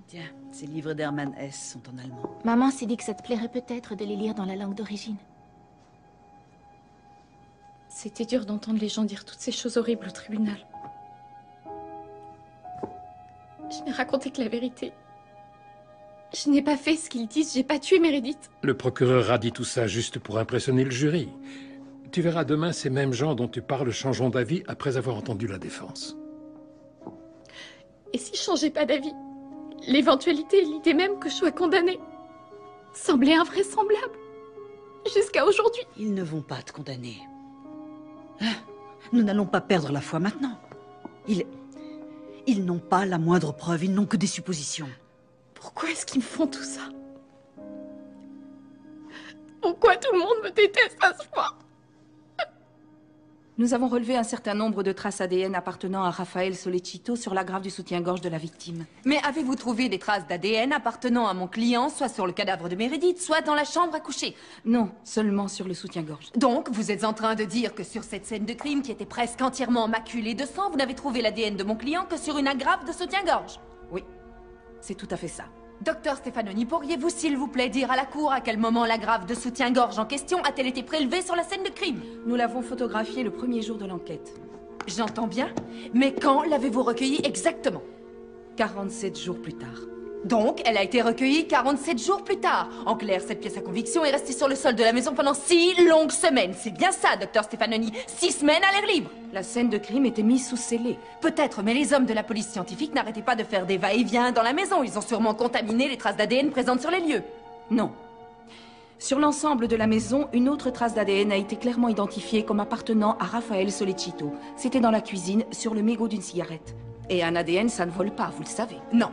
J: Tiens, ces livres d'Hermann Hesse sont en allemand.
H: Maman s'est dit que ça te plairait peut-être de les lire dans la langue d'origine.
L: C'était dur d'entendre les gens dire toutes ces choses horribles au tribunal. Je n'ai raconté que la vérité. Je n'ai pas fait ce qu'ils disent, j'ai pas tué Meredith.
B: Le procureur a dit tout ça juste pour impressionner le jury. Tu verras demain ces mêmes gens dont tu parles changeront d'avis après avoir entendu la défense.
L: Et si je changeais pas d'avis? L'éventualité et l'idée même que je sois condamnée semblait invraisemblable. Jusqu'à aujourd'hui.
J: Ils ne vont pas te condamner. Ah, Nous n'allons pas perdre la foi maintenant. Ils n'ont pas la moindre preuve, ils n'ont que des suppositions.
L: Pourquoi est-ce qu'ils me font tout ça? Pourquoi tout le monde me déteste à ce point?
U: Nous avons relevé un certain nombre de traces ADN appartenant à Raphaël Solecito sur l'agrafe du soutien-gorge de la victime.
O: Mais avez-vous trouvé des traces d'ADN appartenant à mon client, soit sur le cadavre de Meredith, soit dans la chambre à coucher?
U: Non, seulement sur le soutien-gorge.
O: Donc, vous êtes en train de dire que sur cette scène de crime qui était presque entièrement maculée de sang, vous n'avez trouvé l'ADN de mon client que sur une agrafe de soutien-gorge?
U: Oui, c'est tout à fait ça.
O: Docteur Stefanoni, pourriez-vous s'il vous plaît dire à la cour à quel moment l'agrafe de soutien-gorge en question a-t-elle été prélevée sur la scène de crime?
U: Nous l'avons photographiée le premier jour de l'enquête.
O: J'entends bien, mais quand l'avez-vous recueillie exactement?
U: 47 jours plus tard.
O: Donc, elle a été recueillie 47 jours plus tard. En clair, cette pièce à conviction est restée sur le sol de la maison pendant 6 longues semaines. C'est bien ça, docteur Stefanoni. 6 semaines à l'air libre.
U: La scène de crime était mise sous scellé.
O: Peut-être, mais les hommes de la police scientifique n'arrêtaient pas de faire des va-et-vient dans la maison. Ils ont sûrement contaminé les traces d'ADN présentes sur les lieux.
U: Non. Sur l'ensemble de la maison, une autre trace d'ADN a été clairement identifiée comme appartenant à Raphaël Solecito. C'était dans la cuisine, sur le mégot d'une cigarette. Et un ADN, ça ne vole pas, vous le savez.
O: Non.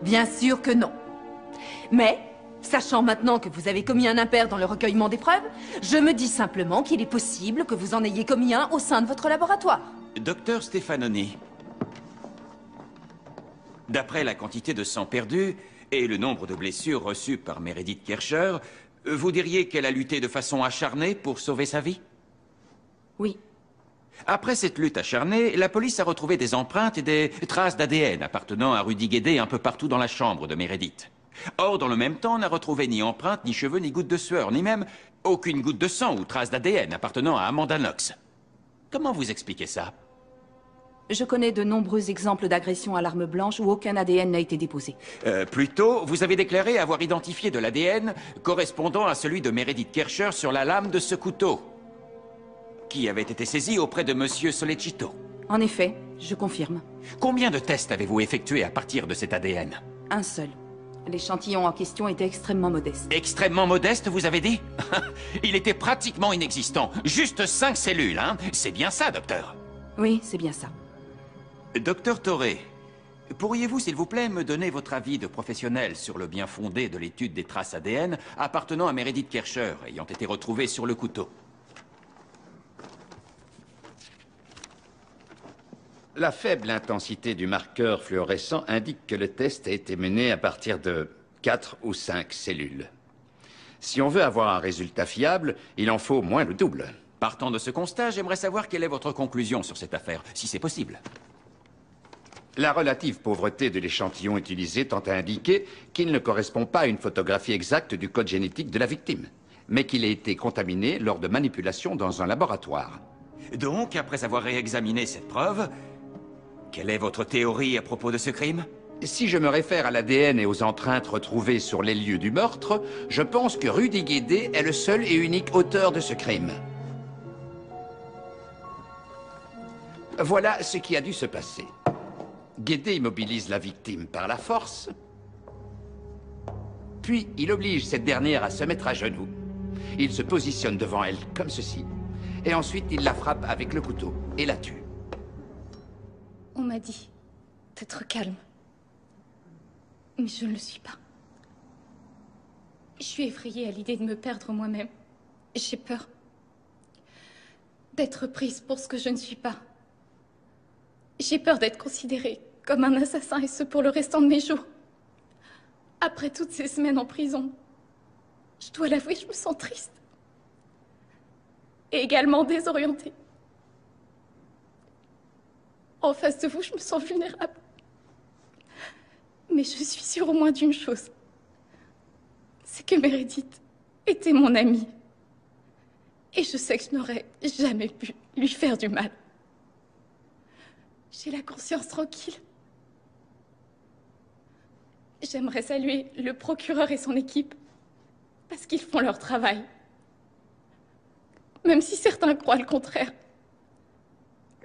O: Bien sûr que non. Mais, sachant maintenant que vous avez commis un impair dans le recueillement des preuves, je me dis simplement qu'il est possible que vous en ayez commis un au sein de votre laboratoire.
A: Docteur Stefanoni, d'après la quantité de sang perdu et le nombre de blessures reçues par Meredith Kercher, vous diriez qu'elle a lutté de façon acharnée pour sauver sa vie?
U: Oui.
A: Après cette lutte acharnée, la police a retrouvé des empreintes et des traces d'ADN appartenant à Rudy Guédé un peu partout dans la chambre de Meredith. Or, dans le même temps, on n'a retrouvé ni empreintes, ni cheveux, ni gouttes de sueur, ni même aucune goutte de sang ou trace d'ADN appartenant à Amanda Knox. Comment vous expliquez ça?
U: Je connais de nombreux exemples d'agressions à l'arme blanche où aucun ADN n'a été déposé.
A: Plus tôt, vous avez déclaré avoir identifié de l'ADN correspondant à celui de Meredith Kercher sur la lame de ce couteau, qui avait été saisi auprès de Monsieur Solecito.
U: En effet, je confirme.
A: Combien de tests avez-vous effectués à partir de cet ADN?
U: Un seul. L'échantillon en question était extrêmement modeste.
A: Extrêmement modeste, vous avez dit? Il était pratiquement inexistant. Juste 5 cellules, hein? C'est bien ça, docteur?
U: Oui, c'est bien ça.
A: Docteur Torré, pourriez-vous, s'il vous plaît, me donner votre avis de professionnel sur le bien fondé de l'étude des traces ADN appartenant à Meredith Kercher, ayant été retrouvées sur le couteau?
V: La faible intensité du marqueur fluorescent indique que le test a été mené à partir de 4 ou 5 cellules. Si on veut avoir un résultat fiable, il en faut au moins le double.
A: Partant de ce constat, j'aimerais savoir quelle est votre conclusion sur cette affaire, si c'est possible.
V: La relative pauvreté de l'échantillon utilisé tend à indiquer qu'il ne correspond pas à une photographie exacte du code génétique de la victime, mais qu'il a été contaminé lors de manipulations dans un laboratoire.
A: Donc, après avoir réexaminé cette preuve, quelle est votre théorie à propos de ce crime?
V: Si je me réfère à l'ADN et aux empreintes retrouvées sur les lieux du meurtre, je pense que Rudy Guédé est le seul et unique auteur de ce crime. Voilà ce qui a dû se passer. Guédé immobilise la victime par la force, puis il oblige cette dernière à se mettre à genoux. Il se positionne devant elle comme ceci, et ensuite il la frappe avec le couteau et la tue.
L: On m'a dit d'être calme. Mais je ne le suis pas. Je suis effrayée à l'idée de me perdre moi-même. J'ai peur d'être prise pour ce que je ne suis pas. J'ai peur d'être considérée comme un assassin, et ce pour le restant de mes jours. Après toutes ces semaines en prison, je dois l'avouer, je me sens triste. Et également désorientée. En face de vous, je me sens vulnérable. Mais je suis sûre au moins d'une chose. C'est que Meredith était mon amie. Et je sais que je n'aurais jamais pu lui faire du mal. J'ai la conscience tranquille. J'aimerais saluer le procureur et son équipe, parce qu'ils font leur travail. Même si certains croient le contraire.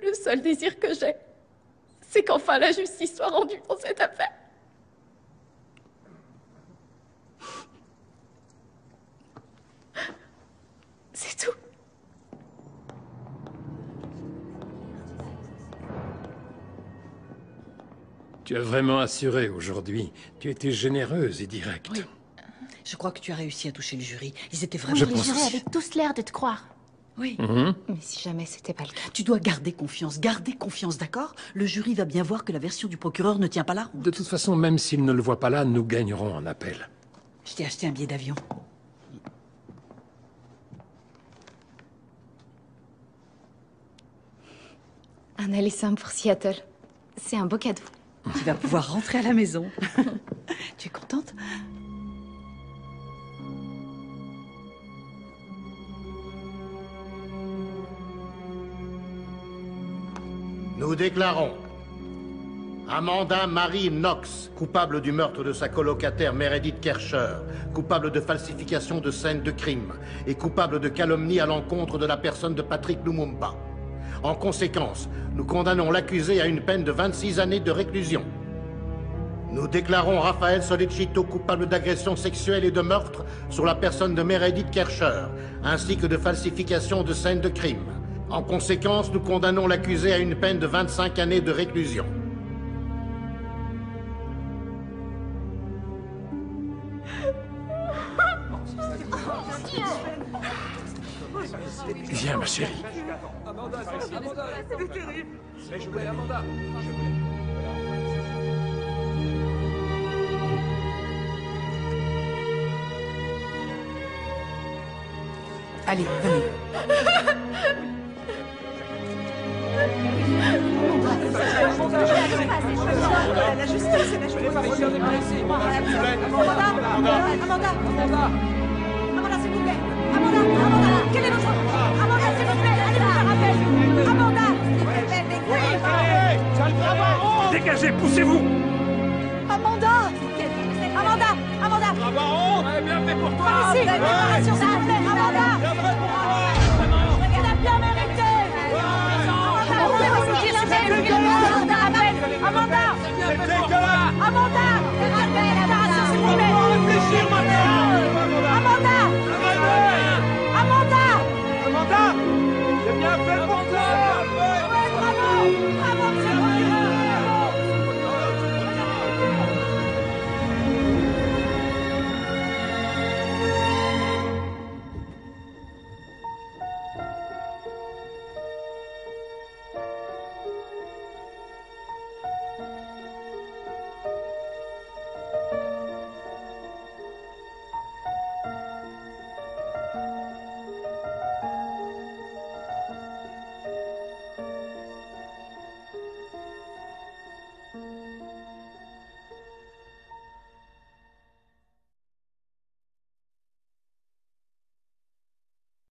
L: Le seul désir que j'ai, c'est qu'enfin la justice soit rendue dans cette affaire. C'est tout.
B: Tu as vraiment assuré aujourd'hui. Tu étais généreuse et directe.
J: Oui. Je crois que tu as réussi à toucher le jury. Ils étaient vraiment...
G: Les jurés avaient tous l'air de te croire.
J: Oui.
G: Mais si jamais c'était pas le cas.
J: Tu dois garder confiance, d'accord? Le jury va bien voir que la version du procureur ne tient pas la route.
B: De toute façon, même s'il ne le voit pas là, nous gagnerons en appel.
J: Je t'ai acheté un billet d'avion.
G: Un aller simple pour Seattle. C'est un beau cadeau.
J: Tu vas pouvoir rentrer à la maison. Tu es contente?
F: Nous déclarons Amanda Marie Knox, coupable du meurtre de sa colocataire Meredith Kercher, coupable de falsification de scène de crime et coupable de calomnie à l'encontre de la personne de Patrick Lumumba. En conséquence, nous condamnons l'accusé à une peine de 26 années de réclusion. Nous déclarons Rafael Solicito coupable d'agression sexuelle et de meurtre sur la personne de Meredith Kercher, ainsi que de falsification de scène de crime. En conséquence, nous condamnons l'accusé à une peine de 25 années de réclusion.
B: Viens, ma chérie.
W: Amanda, c'était terrible. Mais je voulais Amanda.
U: Allez, venez.
E: La justice, la justice. Amanda, s'il vous plaît. Amanda, quel est votre... Amanda, s'il vous plaît, allez vous faire appel. Amanda, s'il vous plaît,
W: Dégagez, poussez-vous.